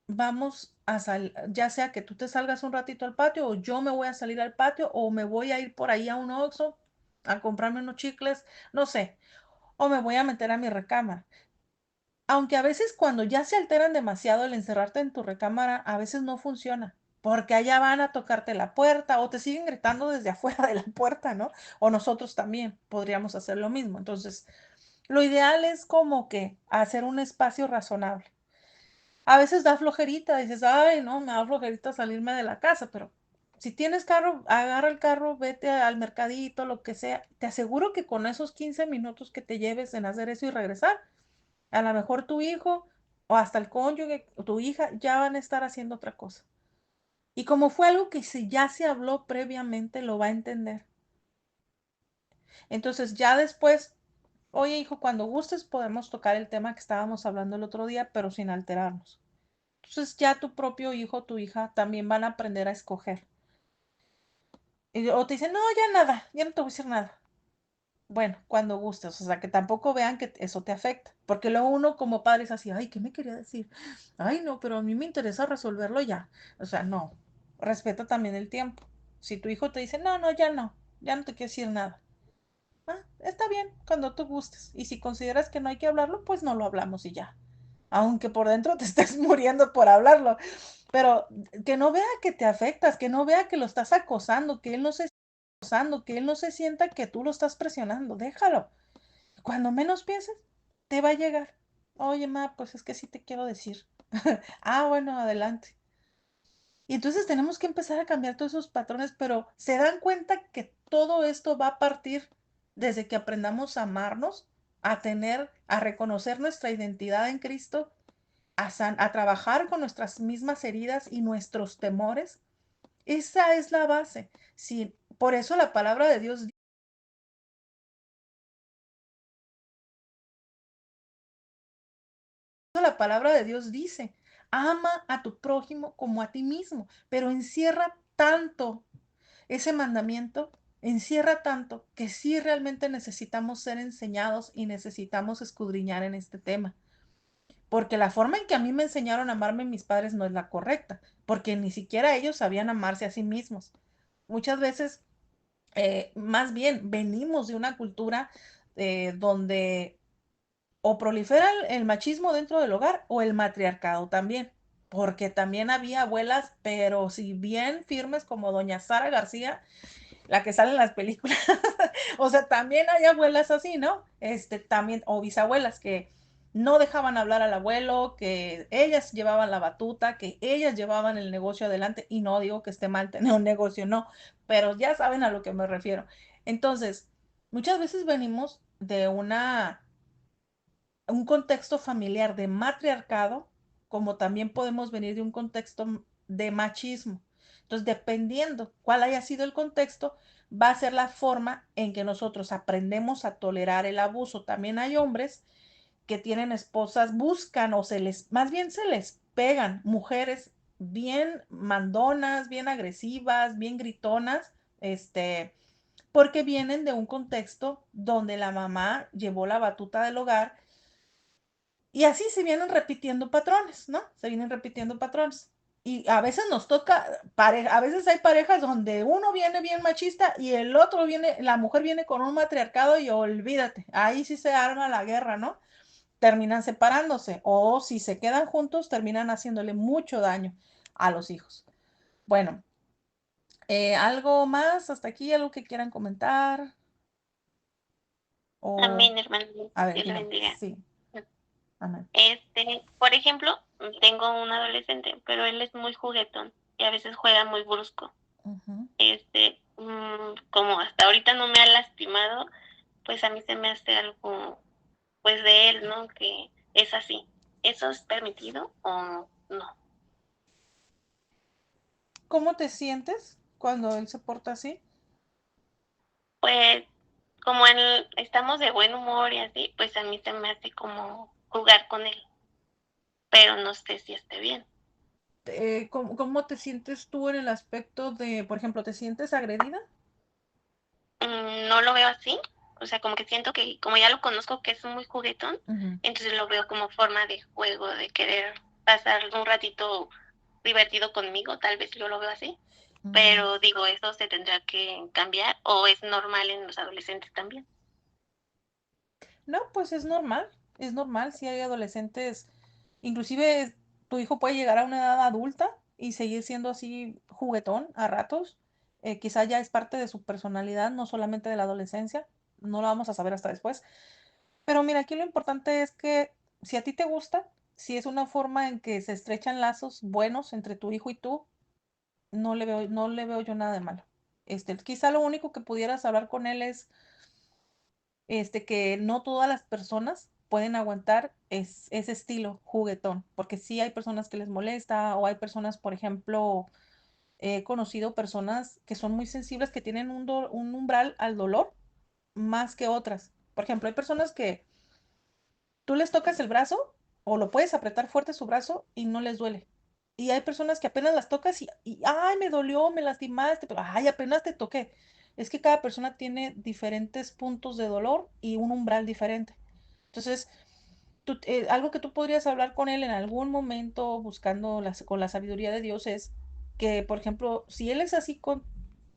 vamos a salir, ya sea que tú te salgas un ratito al patio o yo me voy a salir al patio o me voy a ir por ahí a un Oxxo a comprarme unos chicles, no sé, o me voy a meter a mi recámara. Aunque a veces cuando ya se alteran demasiado el encerrarte en tu recámara, a veces no funciona, porque allá van a tocarte la puerta o te siguen gritando desde afuera de la puerta, ¿no? O nosotros también podríamos hacer lo mismo. Entonces, lo ideal es como que hacer un espacio razonable. A veces da flojerita, dices, ay, no, me da flojerita salirme de la casa, pero si tienes carro, agarra el carro, vete al mercadito, lo que sea. Te aseguro que con esos 15 minutos que te lleves en hacer eso y regresar, a lo mejor tu hijo o hasta el cónyuge, o tu hija, ya van a estar haciendo otra cosa. Y como fue algo que si ya se habló previamente, lo va a entender. Entonces ya después, oye hijo, cuando gustes podemos tocar el tema que estábamos hablando el otro día, pero sin alterarnos. Entonces ya tu propio hijo, tu hija, también van a aprender a escoger. O te dicen, no, ya nada, ya no te voy a decir nada. Bueno, cuando gustes, o sea, que tampoco vean que eso te afecta, porque luego uno como padre es así, ay, ¿qué me quería decir? Ay, no, pero a mí me interesa resolverlo ya. O sea, no, respeta también el tiempo. Si tu hijo te dice, no, no, ya no te quiero decir nada. Ah, está bien, cuando tú gustes. Y si consideras que no hay que hablarlo, pues no lo hablamos y ya. Aunque por dentro te estés muriendo por hablarlo, pero que no vea que te afectas, que no vea que lo estás acosando, que él no se acosando, que él no se sienta que tú lo estás presionando, déjalo. Cuando menos pienses, te va a llegar. Oye, ma, pues es que sí te quiero decir. Ah, bueno, adelante. Y entonces tenemos que empezar a cambiar todos esos patrones, pero se dan cuenta que todo esto va a partir desde que aprendamos a amarnos, a tener, a reconocer nuestra identidad en Cristo, a trabajar con nuestras mismas heridas y nuestros temores. Esa es la base. Sí, por eso la palabra de Dios, la palabra de Dios dice, ama a tu prójimo como a ti mismo, pero encierra tanto ese mandamiento, encierra tanto que sí realmente necesitamos ser enseñados y necesitamos escudriñar en este tema. Porque la forma en que a mí me enseñaron a amarme mis padres no es la correcta, porque ni siquiera ellos sabían amarse a sí mismos. Muchas veces, más bien, venimos de una cultura donde o prolifera el machismo dentro del hogar o el matriarcado también, porque también había abuelas, pero si bien firmes como doña Sara García, la que sale en las películas, o sea, también hay abuelas así, ¿no? También, o bisabuelas que no dejaban hablar al abuelo, que ellas llevaban la batuta, que ellas llevaban el negocio adelante, y no digo que esté mal tener un negocio, no, pero ya saben a lo que me refiero. Entonces, muchas veces venimos de un contexto familiar de matriarcado, como también podemos venir de un contexto de machismo. Entonces, dependiendo cuál haya sido el contexto, va a ser la forma en que nosotros aprendemos a tolerar el abuso. También hay hombres que tienen esposas, buscan o más bien se les pegan mujeres bien mandonas, bien agresivas, bien gritonas, porque vienen de un contexto donde la mamá llevó la batuta del hogar y así se vienen repitiendo patrones, ¿no? Se vienen repitiendo patrones. Y a veces nos toca, a veces hay parejas donde uno viene bien machista y el otro viene, la mujer viene con un matriarcado y olvídate, ahí sí se arma la guerra, ¿no? Terminan separándose o si se quedan juntos terminan haciéndole mucho daño a los hijos. Bueno, ¿algo más hasta aquí? ¿Algo que quieran comentar? O, Amén, hermano. a ver, Dios la dime, bendiga. sí, amén. Por ejemplo, tengo un adolescente, pero él es muy juguetón y a veces juega muy brusco. Ujú. Como hasta ahorita no me ha lastimado, pues a mí se me hace algo, pues de él, ¿no? Que es así. ¿eso es permitido o no? ¿Cómo te sientes cuando él se porta así? Pues como estamos de buen humor y así, pues a mí se me hace como jugar con él, pero no sé si esté bien. ¿Cómo te sientes tú en el aspecto de, por ejemplo, te sientes agredida? No lo veo así, o sea, como que siento que como ya lo conozco que es muy juguetón, Ujú. entonces lo veo como forma de juego, de querer pasar un ratito divertido conmigo, tal vez yo lo veo así, pero digo, eso se tendrá que cambiar o es normal en los adolescentes también. No, pues es normal si hay adolescentes, inclusive tu hijo puede llegar a una edad adulta y seguir siendo así juguetón a ratos, quizá ya es parte de su personalidad, no solamente de la adolescencia, no lo vamos a saber hasta después, pero mira, aquí lo importante es que si a ti te gusta, si es una forma en que se estrechan lazos buenos entre tu hijo y tú, no le veo yo nada de malo. Quizá lo único que pudieras hablar con él es que no todas las personas pueden aguantar ese estilo juguetón, porque sí hay personas que les molesta o hay personas, por ejemplo, he conocido personas que son muy sensibles, que tienen un umbral al dolor más que otras. Por ejemplo, hay personas que tú les tocas el brazo o lo puedes apretar fuerte su brazo y no les duele. Y hay personas que apenas las tocas y ay, me dolió, me lastimaste, pero ay, apenas te toqué. Es que cada persona tiene diferentes puntos de dolor y un umbral diferente. Entonces, algo que tú podrías hablar con él en algún momento buscando con la sabiduría de Dios es que, por ejemplo, si él es así con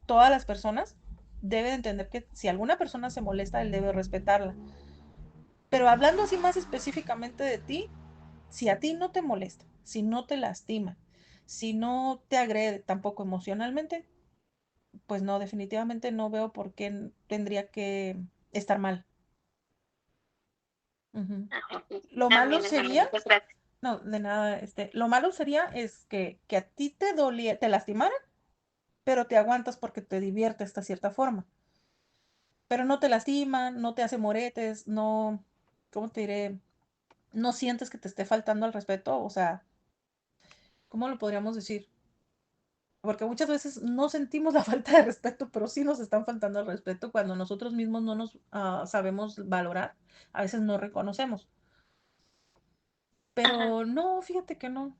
todas las personas, debe de entender que si alguna persona se molesta, él debe respetarla. Pero hablando así más específicamente de ti, si a ti no te molesta, si no te lastima, si no te agrede tampoco emocionalmente, pues no, definitivamente no veo por qué tendría que estar mal. Ujú. Ah, ok. Lo malo También, hermano, sería, muchas gracias. no, de nada, lo malo sería es que a ti te lastimaran, pero te aguantas porque te divierte hasta cierta forma. Pero no te lastiman, no te hace moretes, no, ¿cómo te diré? No sientes que te esté faltando al respeto, o sea, ¿cómo lo podríamos decir? Porque muchas veces no sentimos la falta de respeto, pero sí nos están faltando el respeto cuando nosotros mismos no nos sabemos valorar, a veces no reconocemos. Ajá. Pero no, fíjate que no,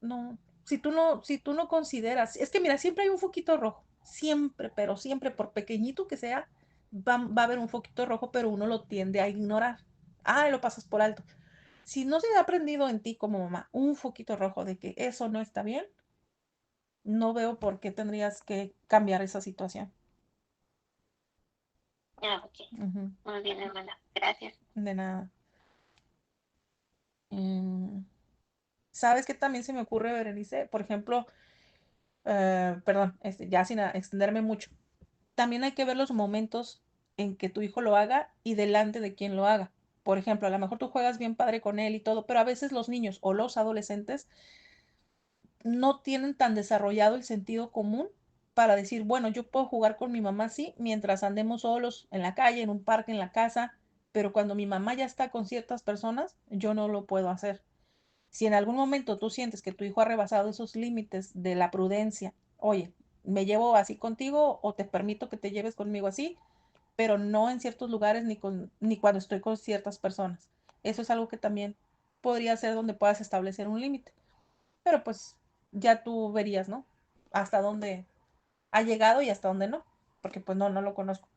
no. Si tú no consideras, es que mira, siempre hay un foquito rojo, siempre, pero siempre, por pequeñito que sea, va a haber un foquito rojo, pero uno lo tiende a ignorar. Ah, lo pasas por alto. Si no se ha aprendido en ti como mamá un foquito rojo de que eso no está bien, no veo por qué tendrías que cambiar esa situación. Ah, ok. Ujú. Muy bien, hermana. Gracias. De nada. Mm, ¿Sabes qué también se me ocurre, Berenice? Por ejemplo, perdón, ya sin extenderme mucho. También hay que ver los momentos en que tu hijo lo haga y delante de quien lo haga. Por ejemplo, a lo mejor tú juegas bien padre con él y todo, pero a veces los niños o los adolescentes no tienen tan desarrollado el sentido común para decir, bueno, yo puedo jugar con mi mamá sí, mientras andemos solos en la calle, en un parque, en la casa, pero cuando mi mamá ya está con ciertas personas, yo no lo puedo hacer. Si en algún momento tú sientes que tu hijo ha rebasado esos límites de la prudencia, oye, me llevo así contigo o te permito que te lleves conmigo así, pero no en ciertos lugares ni cuando estoy con ciertas personas. Eso es algo que también podría ser donde puedas establecer un límite. Pero pues ya tú verías, ¿no? Hasta dónde ha llegado y hasta dónde no, porque pues no lo conozco.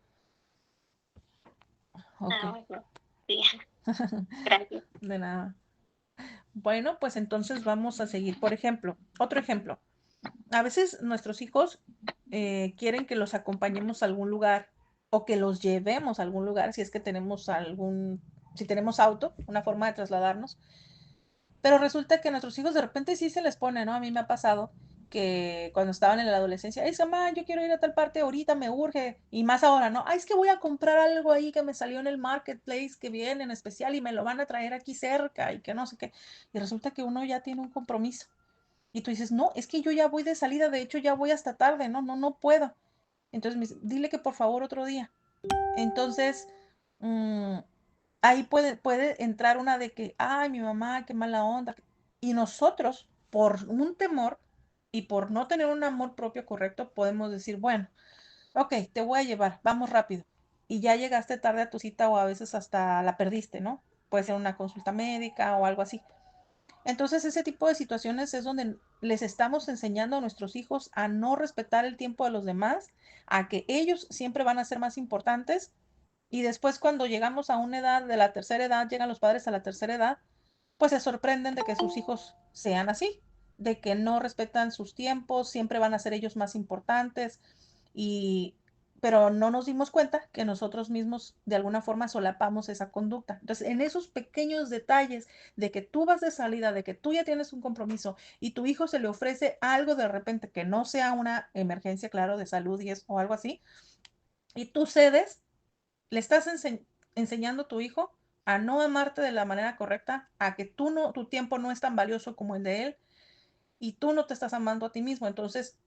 Ok, Ah, bueno. Sí, gracias. de nada. Bueno, pues entonces vamos a seguir. Por ejemplo, otro ejemplo. A veces nuestros hijos quieren que los acompañemos a algún lugar o que los llevemos a algún lugar si es que si tenemos auto, una forma de trasladarnos. Pero resulta que a nuestros hijos de repente sí se les pone, ¿no? A mí me ha pasado que cuando estaban en la adolescencia, es mamá, yo quiero ir a tal parte ahorita, me urge. Y más ahora, ¿no? Ay, es que voy a comprar algo ahí que me salió en el marketplace que viene en especial y me lo van a traer aquí cerca y que no sé qué. Y resulta que uno ya tiene un compromiso. Y tú dices, no, es que yo ya voy de salida, de hecho ya voy hasta tarde, no puedo. Entonces me dice, dile que por favor otro día. Entonces, mm, ahí puede entrar una de que, ay, mi mamá, qué mala onda. Y nosotros, por un temor y por no tener un amor propio correcto, podemos decir, bueno, ok, te voy a llevar, vamos rápido. Y ya llegaste tarde a tu cita o a veces hasta la perdiste, ¿no? Puede ser una consulta médica o algo así. Entonces, ese tipo de situaciones es donde les estamos enseñando a nuestros hijos a no respetar el tiempo de los demás, a que ellos siempre van a ser más importantes y después cuando llegamos a una edad de la tercera edad, llegan los padres a la tercera edad, pues se sorprenden de que sus hijos sean así, de que no respetan sus tiempos, siempre van a ser ellos más importantes y pero no nos dimos cuenta que nosotros mismos de alguna forma solapamos esa conducta. Entonces, en esos pequeños detalles de que tú vas de salida, de que tú ya tienes un compromiso y tu hijo se le ofrece algo de repente que no sea una emergencia, claro, de salud o algo así, y tú cedes, le estás enseñando a tu hijo a no amarte de la manera correcta, a que tu tiempo no es tan valioso como el de él y tú no te estás amando a ti mismo. Entonces,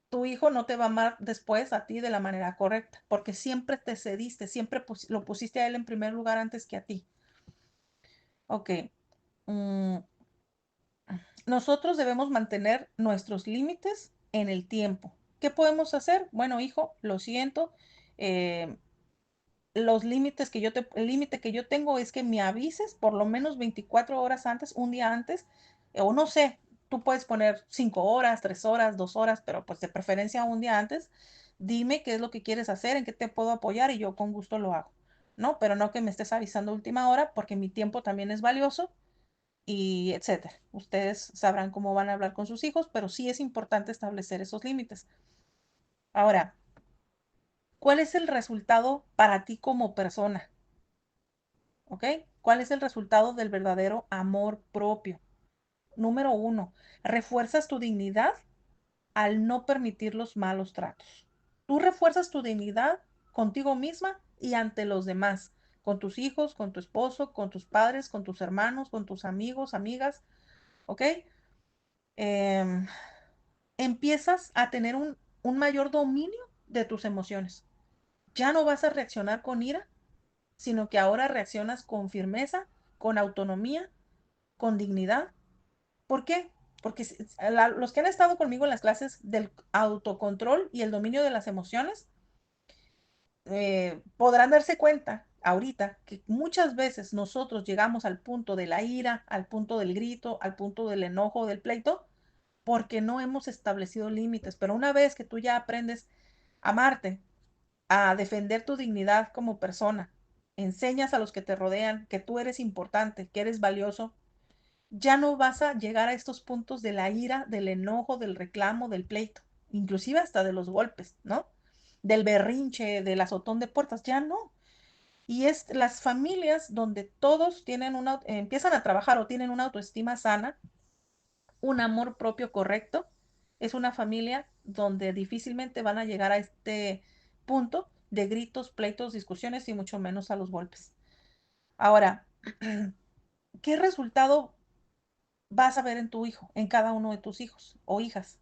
tu hijo no te va a amar después a ti de la manera correcta, porque siempre te cediste, siempre lo pusiste a él en primer lugar antes que a ti. Ok. mm, Nosotros debemos mantener nuestros límites en el tiempo. ¿Qué podemos hacer? Bueno, hijo, lo siento. eh, los límites el límite que yo tengo es que me avises por lo menos 24 horas antes, un día antes, o no sé, tú puedes poner 5 horas, 3 horas, 2 horas, pero pues de preferencia un día antes. Dime qué es lo que quieres hacer, en qué te puedo apoyar y yo con gusto lo hago, ¿no? Pero no que me estés avisando a última hora porque mi tiempo también es valioso y etcétera. Ustedes sabrán cómo van a hablar con sus hijos, pero sí es importante establecer esos límites. Ahora, ¿cuál es el resultado para ti como persona? ¿Ok? ¿Cuál es el resultado del verdadero amor propio? Número uno, refuerzas tu dignidad al no permitir los malos tratos. Tú refuerzas tu dignidad contigo misma y ante los demás, con tus hijos, con tu esposo, con tus padres, con tus hermanos, con tus amigos, amigas, ¿ok? Em, Empiezas a tener un mayor dominio de tus emociones. Ya no vas a reaccionar con ira, sino que ahora reaccionas con firmeza, con autonomía, con dignidad. ¿Por qué? Porque los que han estado conmigo en las clases del autocontrol y el dominio de las emociones podrán darse cuenta ahorita que muchas veces nosotros llegamos al punto de la ira, al punto del grito, al punto del enojo, del pleito, porque no hemos establecido límites. Pero una vez que tú ya aprendes a amarte, a defender tu dignidad como persona, enseñas a los que te rodean que tú eres importante, que eres valioso, ya no vas a llegar a estos puntos de la ira, del enojo, del reclamo, del pleito, inclusive hasta de los golpes, ¿no? Del berrinche, del azotón de puertas, ya no. Y es las familias donde todos empiezan a trabajar o tienen una autoestima sana, un amor propio correcto, es una familia donde difícilmente van a llegar a este punto de gritos, pleitos, discusiones y mucho menos a los golpes. Ahora, ¿qué resultado vas a ver en tu hijo, en cada uno de tus hijos o hijas?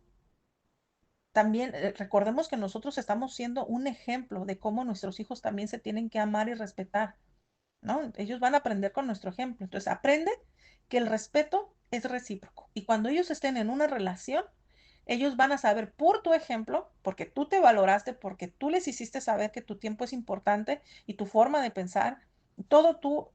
También recordemos que nosotros estamos siendo un ejemplo de cómo nuestros hijos también se tienen que amar y respetar, ¿no? Ellos van a aprender con nuestro ejemplo. Entonces, aprende que el respeto es recíproco. Y cuando ellos estén en una relación, ellos van a saber por tu ejemplo, porque tú te valoraste, porque tú les hiciste saber que tu tiempo es importante y tu forma de pensar, todo tu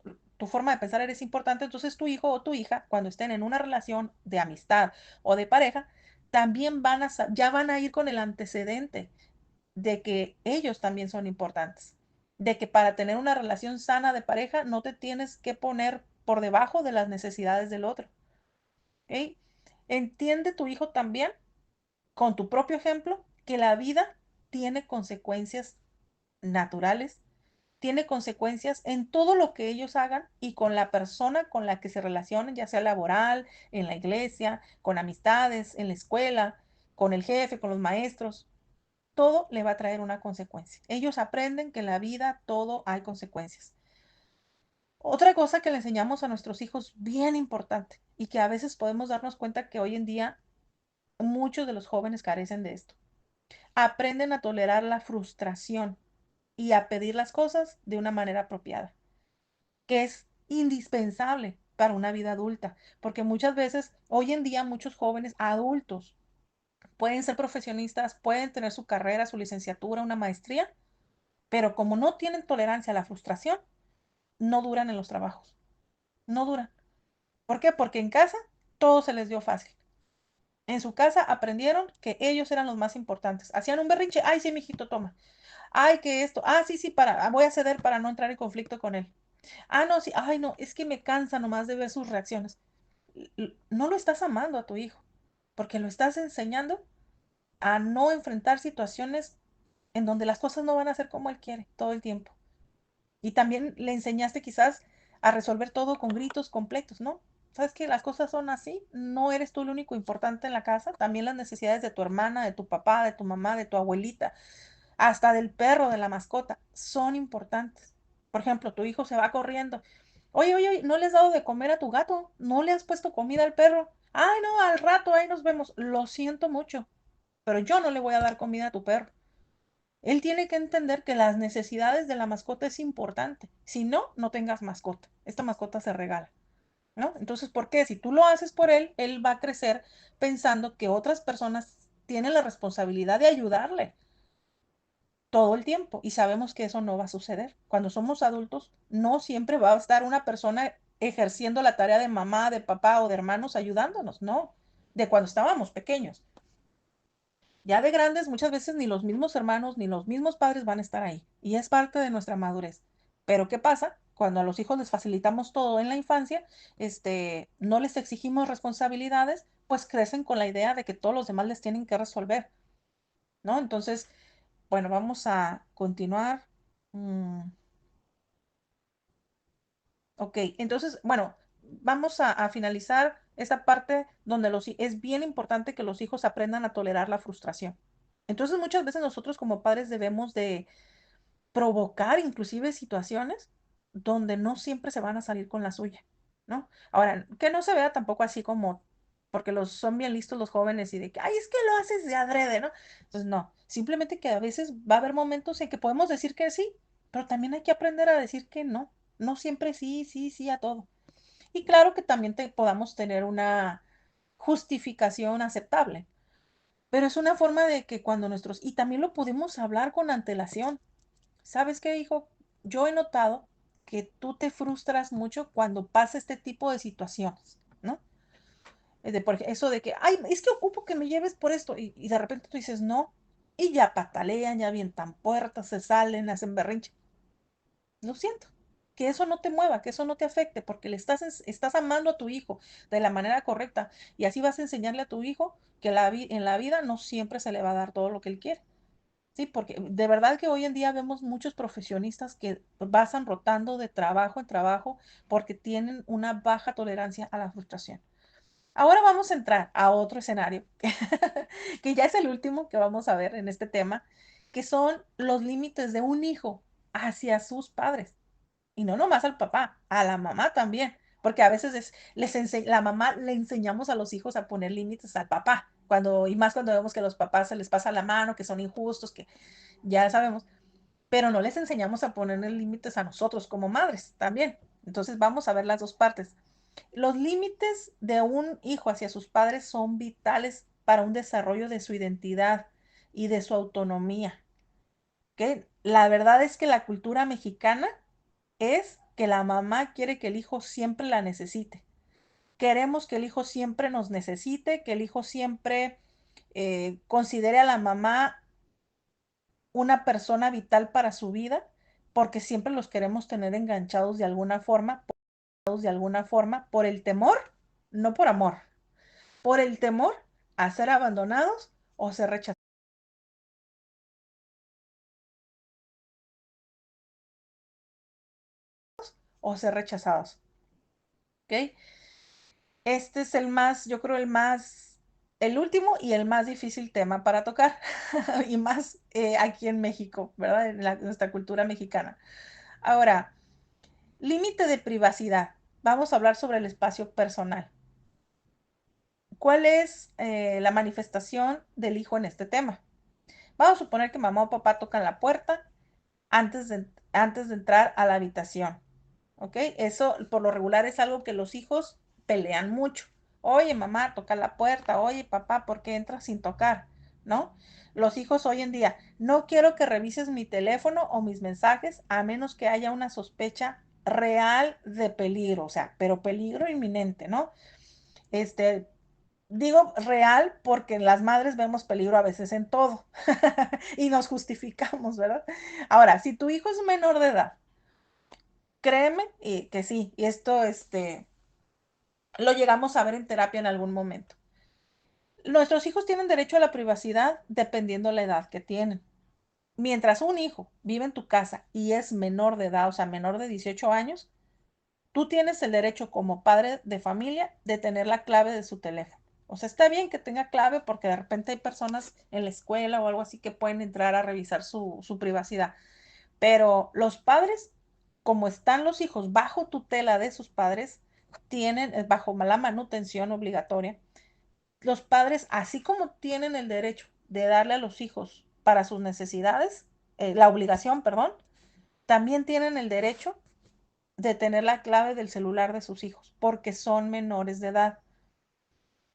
forma de pensar eres importante. Entonces, tu hijo o tu hija, cuando estén en una relación de amistad o de pareja, también ya van a ir con el antecedente de que ellos también son importantes, de que para tener una relación sana de pareja no te tienes que poner por debajo de las necesidades del otro. ¿Ok? Entiende tu hijo también, con tu propio ejemplo, que la vida tiene consecuencias naturales, tiene consecuencias en todo lo que ellos hagan y con la persona con la que se relacionen, ya sea laboral, en la iglesia, con amistades, en la escuela, con el jefe, con los maestros. Todo le va a traer una consecuencia. Ellos aprenden que en la vida todo hay consecuencias. Otra cosa que le enseñamos a nuestros hijos bien importante y que a veces podemos darnos cuenta que hoy en día muchos de los jóvenes carecen de esto. Aprenden a tolerar la frustración y a pedir las cosas de una manera apropiada. que es indispensable para una vida adulta, porque muchas veces, hoy en día, muchos jóvenes adultos pueden ser profesionistas, pueden tener su carrera, su licenciatura, una maestría, pero como no tienen tolerancia a la frustración, no duran en los trabajos, no duran. ¿Por qué? Porque en casa todo se les dio fácil. En su casa aprendieron que ellos eran los más importantes. Hacían un berrinche, ay, sí, mijito, toma. Ay, que esto, sí, sí, voy a ceder para no entrar en conflicto con él. No, sí, ay, no, es que me cansa nomás de ver sus reacciones. No lo estás amando a tu hijo, porque lo estás enseñando a no enfrentar situaciones en donde las cosas no van a ser como él quiere todo el tiempo. Y también le enseñaste quizás a resolver todo con gritos completos, ¿no? ¿Sabes que las cosas son así? No eres tú el único importante en la casa, también las necesidades de tu hermana, de tu papá, de tu mamá, de tu abuelita, hasta del perro, de la mascota, son importantes. Por ejemplo, tu hijo se va corriendo. Oye, oye, oye, ¿no le has dado de comer a tu gato? ¿No le has puesto comida al perro? Ay, no, al rato, ahí nos vemos. Lo siento mucho, pero yo no le voy a dar comida a tu perro. Él tiene que entender que las necesidades de la mascota es importante. Si no, no tengas mascota. Esta mascota se regala, ¿no? Entonces, ¿por qué? Si tú lo haces por él va a crecer pensando que otras personas tienen la responsabilidad de ayudarle todo el tiempo y sabemos que eso no va a suceder. Cuando somos adultos, no siempre va a estar una persona ejerciendo la tarea de mamá, de papá o de hermanos ayudándonos, no, de cuando estábamos pequeños. Ya de grandes, muchas veces ni los mismos hermanos ni los mismos padres van a estar ahí y es parte de nuestra madurez. Pero ¿qué pasa? Cuando a los hijos les facilitamos todo en la infancia, no les exigimos responsabilidades, pues crecen con la idea de que todos los demás les tienen que resolver, ¿no? Entonces, bueno, vamos a continuar. Mm, ok, entonces, bueno, vamos a finalizar esta parte donde es bien importante que los hijos aprendan a tolerar la frustración. Entonces, muchas veces nosotros como padres debemos de provocar inclusive situaciones donde no siempre se van a salir con la suya, ¿no? Ahora, que no se vea tampoco así como, porque son bien listos los jóvenes y de que, ay, es que lo haces de adrede, ¿no? Entonces, no, simplemente que a veces va a haber momentos en que podemos decir que sí, pero también hay que aprender a decir que no, no siempre sí, sí, sí a todo. Y claro que también podamos tener una justificación aceptable, pero es una forma de que cuando y también lo podemos hablar con antelación. ¿Sabes qué, hijo? Yo he notado que tú te frustras mucho cuando pasa este tipo de situaciones, ¿no? Eso de que, ay, es que ocupo que me lleves por esto, y de repente tú dices no, y ya patalean, ya avientan puertas, se salen, hacen berrinche. Lo siento, que eso no te mueva, que eso no te afecte, porque estás amando a tu hijo de la manera correcta, y así vas a enseñarle a tu hijo que en la vida no siempre se le va a dar todo lo que él quiere. Sí, porque de verdad que hoy en día vemos muchos profesionistas que pasan rotando de trabajo en trabajo porque tienen una baja tolerancia a la frustración. Ahora vamos a entrar a otro escenario, que ya es el último que vamos a ver en este tema, que son los límites de un hijo hacia sus padres. Y no nomás al papá, a la mamá también, porque a veces la mamá le enseñamos a los hijos a poner límites al papá, y más cuando vemos que a los papás se les pasa la mano, que son injustos, que ya sabemos, pero no les enseñamos a poner límites a nosotros como madres también. Entonces vamos a ver las dos partes. Los límites de un hijo hacia sus padres son vitales para un desarrollo de su identidad y de su autonomía. ¿Ok? La verdad es que la cultura mexicana es que la mamá quiere que el hijo siempre la necesite. Queremos que el hijo siempre nos necesite, que el hijo siempre considere a la mamá una persona vital para su vida, porque siempre los queremos tener enganchados de alguna forma, por el temor, no por amor, por el temor a ser abandonados o ser rechazados, o ser rechazados. ¿Ok? Este es yo creo, el último y el más difícil tema para tocar, y más aquí en México, ¿verdad? Nuestra cultura mexicana. Ahora, límite de privacidad. Vamos a hablar sobre el espacio personal. ¿Cuál es la manifestación del hijo en este tema? Vamos a suponer que mamá o papá tocan la puerta antes de entrar a la habitación. ¿ok? Eso por lo regular es algo que los hijos pelean mucho. Oye, mamá, toca la puerta. Oye, papá, ¿por qué entras sin tocar? ¿No? Los hijos hoy en día, no quiero que revises mi teléfono o mis mensajes a menos que haya una sospecha real de peligro, o sea, pero peligro inminente, ¿no? Este, digo real porque las madres vemos peligro a veces en todo y nos justificamos, ¿verdad? Ahora, si tu hijo es menor de edad, créeme y que sí, y esto lo llegamos a ver en terapia en algún momento. Nuestros hijos tienen derecho a la privacidad dependiendo la edad que tienen. Mientras un hijo vive en tu casa y es menor de edad, o sea, menor de 18 años, tú tienes el derecho como padre de familia de tener la clave de su teléfono. O sea, está bien que tenga clave porque de repente hay personas en la escuela o algo así que pueden entrar a revisar su privacidad. Pero los padres, como están los hijos bajo tutela de sus padres, tienen bajo la manutención obligatoria. Los padres, así como tienen el derecho de darle a los hijos para sus necesidades, la obligación, perdón, también tienen el derecho de tener la clave del celular de sus hijos, porque son menores de edad.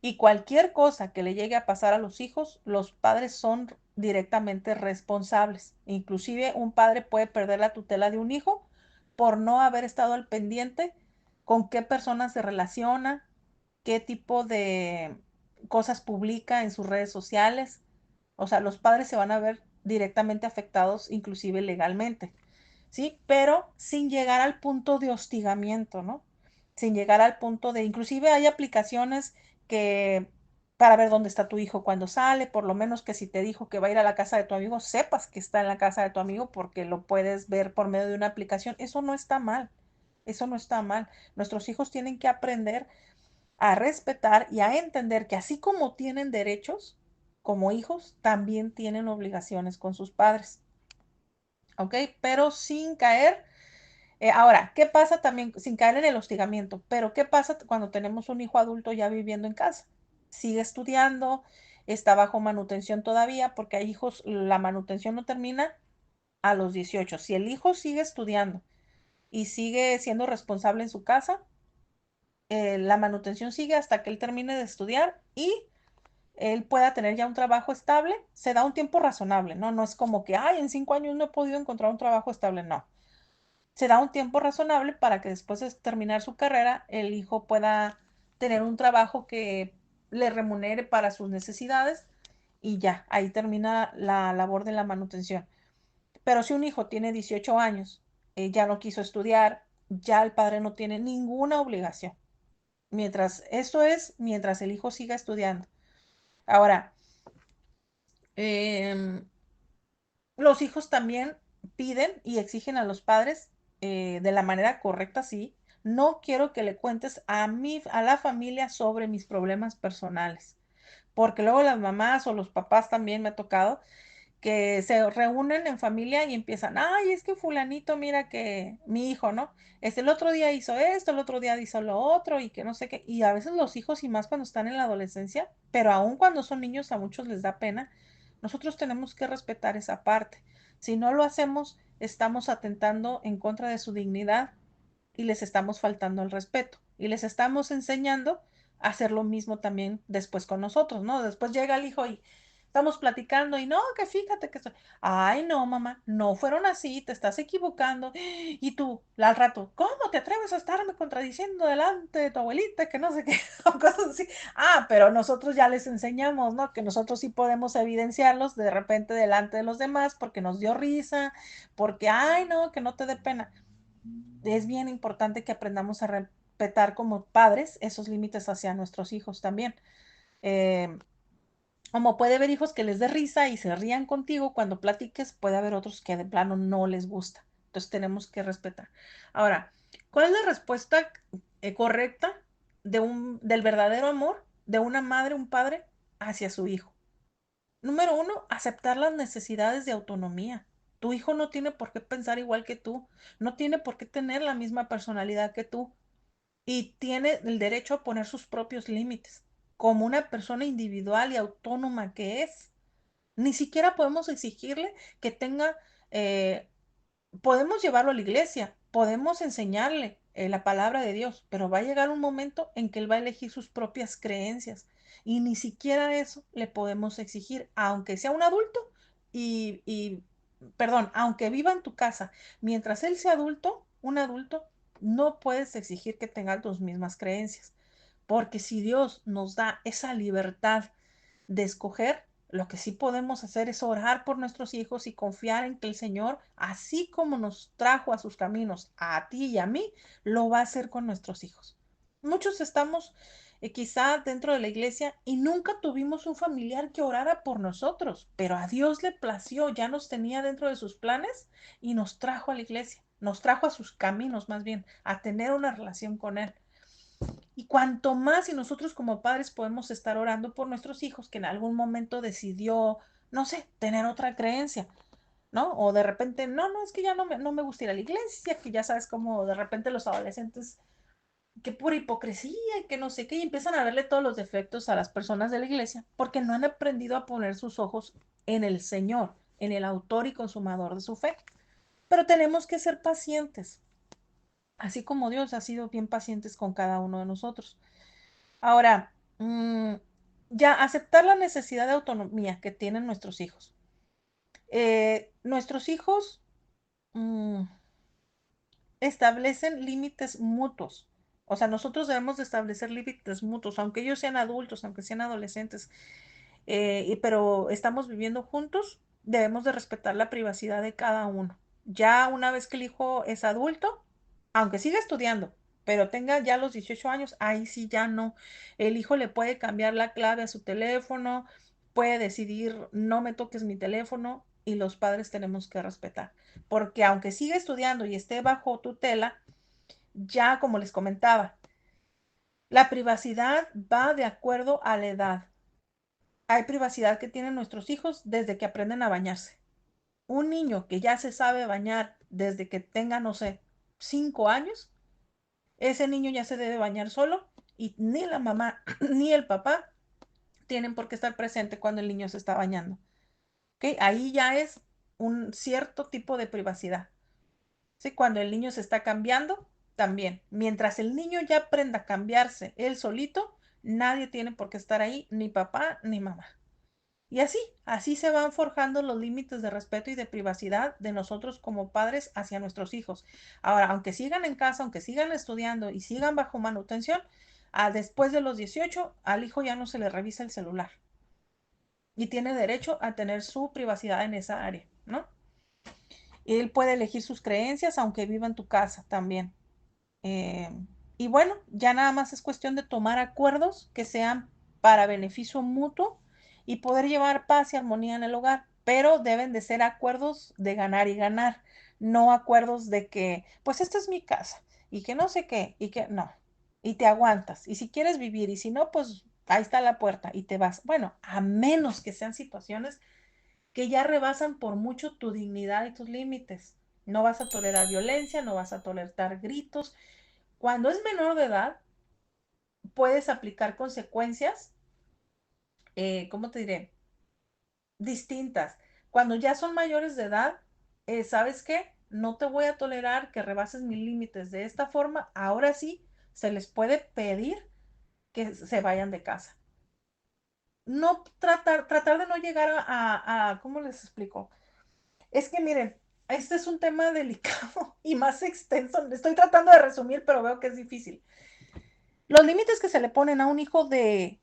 Y cualquier cosa que le llegue a pasar a los hijos, los padres son directamente responsables. Inclusive un padre puede perder la tutela de un hijo por no haber estado al pendiente con qué persona se relaciona, qué tipo de cosas publica en sus redes sociales. O sea, los padres se van a ver directamente afectados, inclusive legalmente. ¿Sí? Pero sin llegar al punto de hostigamiento, ¿no? Sin llegar al punto de, inclusive hay aplicaciones que para ver dónde está tu hijo cuando sale, por lo menos que si te dijo que va a ir a la casa de tu amigo, sepas que está en la casa de tu amigo porque lo puedes ver por medio de una aplicación. Eso no está mal, eso no está mal. Nuestros hijos tienen que aprender a respetar y a entender que así como tienen derechos como hijos, también tienen obligaciones con sus padres. ¿Ok? Pero sin caer ahora, ¿qué pasa también, sin caer en el hostigamiento? Pero ¿qué pasa cuando tenemos un hijo adulto ya viviendo en casa? Sigue estudiando, está bajo manutención todavía, porque hay hijos, la manutención no termina a los 18. Si el hijo sigue estudiando y sigue siendo responsable en su casa, la manutención sigue hasta que él termine de estudiar y él pueda tener ya un trabajo estable. Se da un tiempo razonable, ¿no? No es como que, ay, en 5 años no he podido encontrar un trabajo estable, no, se da un tiempo razonable para que después de terminar su carrera, el hijo pueda tener un trabajo que le remunere para sus necesidades y ya, ahí termina la labor de la manutención. Pero si un hijo tiene 18 años, ya no quiso estudiar, ya el padre no tiene ninguna obligación. Mientras el hijo siga estudiando. Ahora, em, los hijos también piden y exigen a los padres de la manera correcta, sí. No quiero que le cuentes a la familia sobre mis problemas personales, porque luego las mamás o los papás también me ha tocado que se reúnen en familia y empiezan, ay, es que fulanito, mira que mi hijo, ¿no? Es el otro día hizo esto, el otro día hizo lo otro y que no sé qué. Y a veces los hijos y más cuando están en la adolescencia, pero aún cuando son niños a muchos les da pena, nosotros tenemos que respetar esa parte. Si no lo hacemos, estamos atentando en contra de su dignidad y les estamos faltando el respeto y les estamos enseñando a hacer lo mismo también después con nosotros, ¿no? Después llega el hijo y estamos platicando y no, que fíjate que estoy, ay, no, mamá, no fueron así, te estás equivocando. Y tú, al rato, ¿cómo te atreves a estarme contradiciendo delante de tu abuelita? Que no sé qué, o cosas así. Ah, pero nosotros ya les enseñamos, ¿no? Que nosotros sí podemos evidenciarlos de repente delante de los demás porque nos dio risa, porque, ay, no, que no te dé pena. Es bien importante que aprendamos a respetar como padres esos límites hacia nuestros hijos también. Eh, Como puede haber hijos que les dé risa y se rían contigo cuando platiques, puede haber otros que de plano no les gusta. Entonces tenemos que respetar. Ahora, ¿cuál es la respuesta correcta del verdadero amor de una madre, un padre hacia su hijo? Número uno, aceptar las necesidades de autonomía. Tu hijo no tiene por qué pensar igual que tú, no tiene por qué tener la misma personalidad que tú y tiene el derecho a poner sus propios límites, como una persona individual y autónoma que es. Ni siquiera podemos exigirle que tenga podemos llevarlo a la iglesia, podemos enseñarle la palabra de Dios, pero va a llegar un momento en que él va a elegir sus propias creencias y ni siquiera eso le podemos exigir, aunque sea un adulto perdón, aunque viva en tu casa, mientras él sea adulto, un adulto, no puedes exigir que tenga tus mismas creencias, porque si Dios nos da esa libertad de escoger, lo que sí podemos hacer es orar por nuestros hijos y confiar en que el Señor, así como nos trajo a sus caminos, a ti y a mí, lo va a hacer con nuestros hijos. Muchos estamos quizá dentro de la iglesia y nunca tuvimos un familiar que orara por nosotros, pero a Dios le plació, ya nos tenía dentro de sus planes y nos trajo a la iglesia, nos trajo a sus caminos más bien, a tener una relación con Él. Y cuanto más si nosotros como padres podemos estar orando por nuestros hijos que en algún momento decidió, no sé, tener otra creencia, ¿no? O de repente, no, es que ya no me gusta ir a la iglesia, que ya sabes cómo de repente los adolescentes, que pura hipocresía, y que no sé qué, y empiezan a verle todos los defectos a las personas de la iglesia porque no han aprendido a poner sus ojos en el Señor, en el autor y consumador de su fe. Pero tenemos que ser pacientes, así como Dios ha sido bien pacientes con cada uno de nosotros. Ahora, ya aceptar la necesidad de autonomía que tienen nuestros hijos. Nuestros hijos establecen límites mutuos. O sea, nosotros debemos de establecer límites mutuos, aunque ellos sean adultos, aunque sean adolescentes, pero estamos viviendo juntos, debemos de respetar la privacidad de cada uno. Ya una vez que el hijo es adulto, aunque siga estudiando, pero tenga ya los 18 años, ahí sí ya no. El hijo le puede cambiar la clave a su teléfono, puede decidir no me toques mi teléfono y los padres tenemos que respetar. Porque aunque siga estudiando y esté bajo tutela, ya como les comentaba, la privacidad va de acuerdo a la edad. Hay privacidad que tienen nuestros hijos desde que aprenden a bañarse. Un niño que ya se sabe bañar desde que tenga, no sé, 5 años, ese niño ya se debe bañar solo y ni la mamá ni el papá tienen por qué estar presente cuando el niño se está bañando. ¿Ok? Ahí ya es un cierto tipo de privacidad. ¿Sí? Cuando el niño se está cambiando, también. Mientras el niño ya aprenda a cambiarse él solito, nadie tiene por qué estar ahí, ni papá ni mamá. Y así se van forjando los límites de respeto y de privacidad de nosotros como padres hacia nuestros hijos. Ahora, aunque sigan en casa, aunque sigan estudiando y sigan bajo manutención, después de los 18, al hijo ya no se le revisa el celular y tiene derecho a tener su privacidad en esa área, ¿no? Y él puede elegir sus creencias aunque viva en tu casa también. Eh, y bueno, ya nada más es cuestión de tomar acuerdos que sean para beneficio mutuo y poder llevar paz y armonía en el hogar, pero deben de ser acuerdos de ganar y ganar, no acuerdos de que, pues esta es mi casa y que no sé qué y que no, y te aguantas, y si quieres vivir y si no, pues ahí está la puerta y te vas. Bueno, a menos que sean situaciones que ya rebasan por mucho tu dignidad y tus límites. No vas a tolerar violencia, no vas a tolerar gritos. Cuando es menor de edad, puedes aplicar consecuencias, ¿cómo te diré? Distintas. Cuando ya son mayores de edad, ¿sabes qué? No te voy a tolerar que rebases mis límites de esta forma. Ahora sí, se les puede pedir que se vayan de casa. No tratar de no llegar ¿cómo les explico? Es que miren, este es un tema delicado y más extenso. Estoy tratando de resumir, pero veo que es difícil. Los límites que se le ponen a un hijo de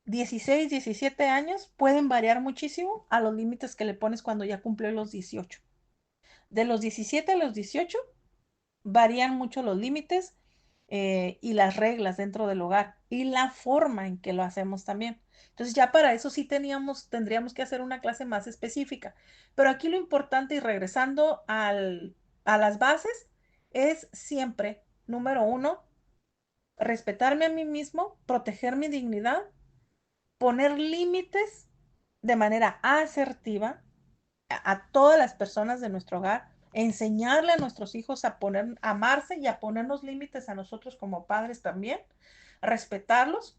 16, 17 años pueden variar muchísimo a los límites que le pones cuando ya cumplió los 18. De los 17 a los 18 varían mucho los límites y las reglas dentro del hogar y la forma en que lo hacemos también. Entonces ya para eso sí tendríamos que hacer una clase más específica. Pero aquí lo importante y regresando a las bases es siempre, número uno, respetarme a mí mismo, proteger mi dignidad, poner límites de manera asertiva a todas las personas de nuestro hogar, enseñarle a nuestros hijos a amarse y a ponernos límites a nosotros como padres también, respetarlos.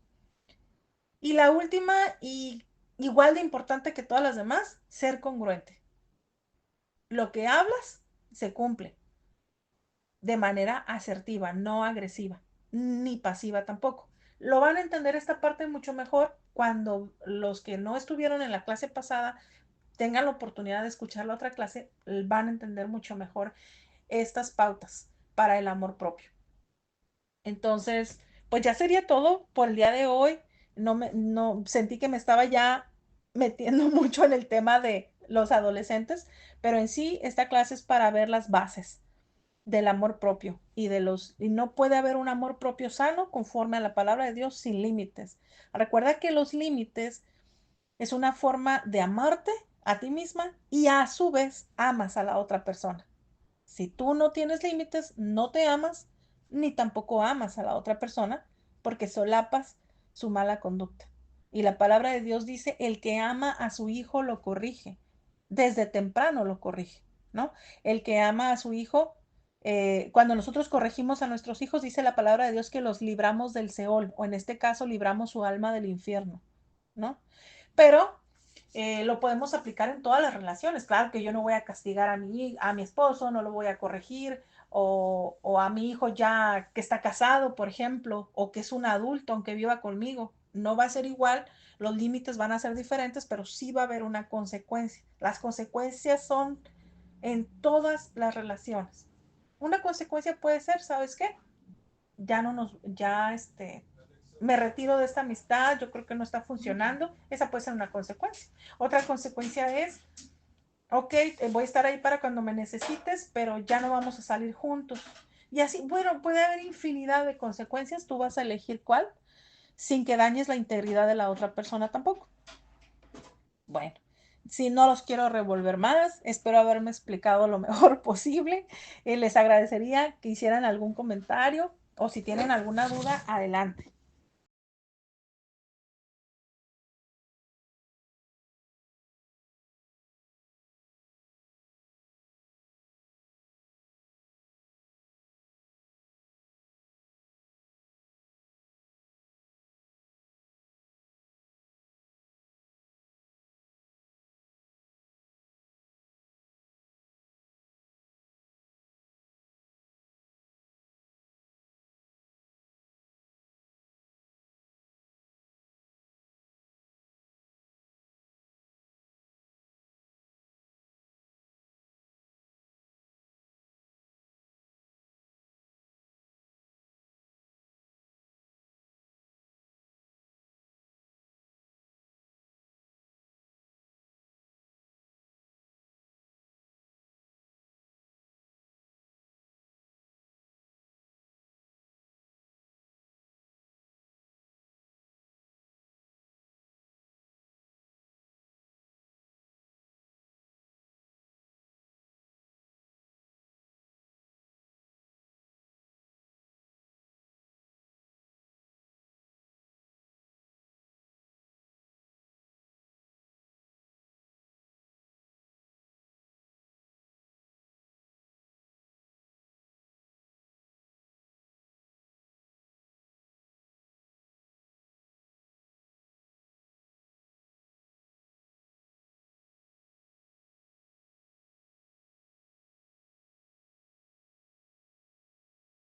Y la última, y igual de importante que todas las demás, ser congruente. Lo que hablas se cumple de manera asertiva, no agresiva, ni pasiva tampoco. Lo van a entender esta parte mucho mejor cuando los que no estuvieron en la clase pasada tengan la oportunidad de escuchar la otra clase, van a entender mucho mejor estas pautas para el amor propio. Entonces, pues ya sería todo por el día de hoy. No sentí que me estaba ya metiendo mucho en el tema de los adolescentes, pero en sí esta clase es para ver las bases del amor propio y no puede haber un amor propio sano conforme a la palabra de Dios sin límites. Recuerda que los límites es una forma de amarte a ti misma y a su vez amas a la otra persona. Si tú no tienes límites, no te amas ni tampoco amas a la otra persona porque solapas su mala conducta. Y la palabra de Dios dice, el que ama a su hijo lo corrige, desde temprano lo corrige, ¿no? El que ama a su hijo, cuando nosotros corregimos a nuestros hijos, dice la palabra de Dios que los libramos del Seol, o en este caso libramos su alma del infierno, ¿no? Pero lo podemos aplicar en todas las relaciones. Claro que yo no voy a castigar a mi esposo, no lo voy a corregir, o a mi hijo ya que está casado, por ejemplo, o que es un adulto, aunque viva conmigo. No va a ser igual, los límites van a ser diferentes, pero sí va a haber una consecuencia. Las consecuencias son en todas las relaciones. Una consecuencia puede ser, ¿sabes qué? Ya no nos, ya me retiro de esta amistad, yo creo que no está funcionando, esa puede ser una consecuencia. Otra consecuencia es, ok, voy a estar ahí para cuando me necesites, pero ya no vamos a salir juntos. Y así, bueno, puede haber infinidad de consecuencias, tú vas a elegir cuál, sin que dañes la integridad de la otra persona tampoco. Bueno, si no los quiero revolver más, espero haberme explicado lo mejor posible. Les agradecería que hicieran algún comentario o si tienen alguna duda, adelante.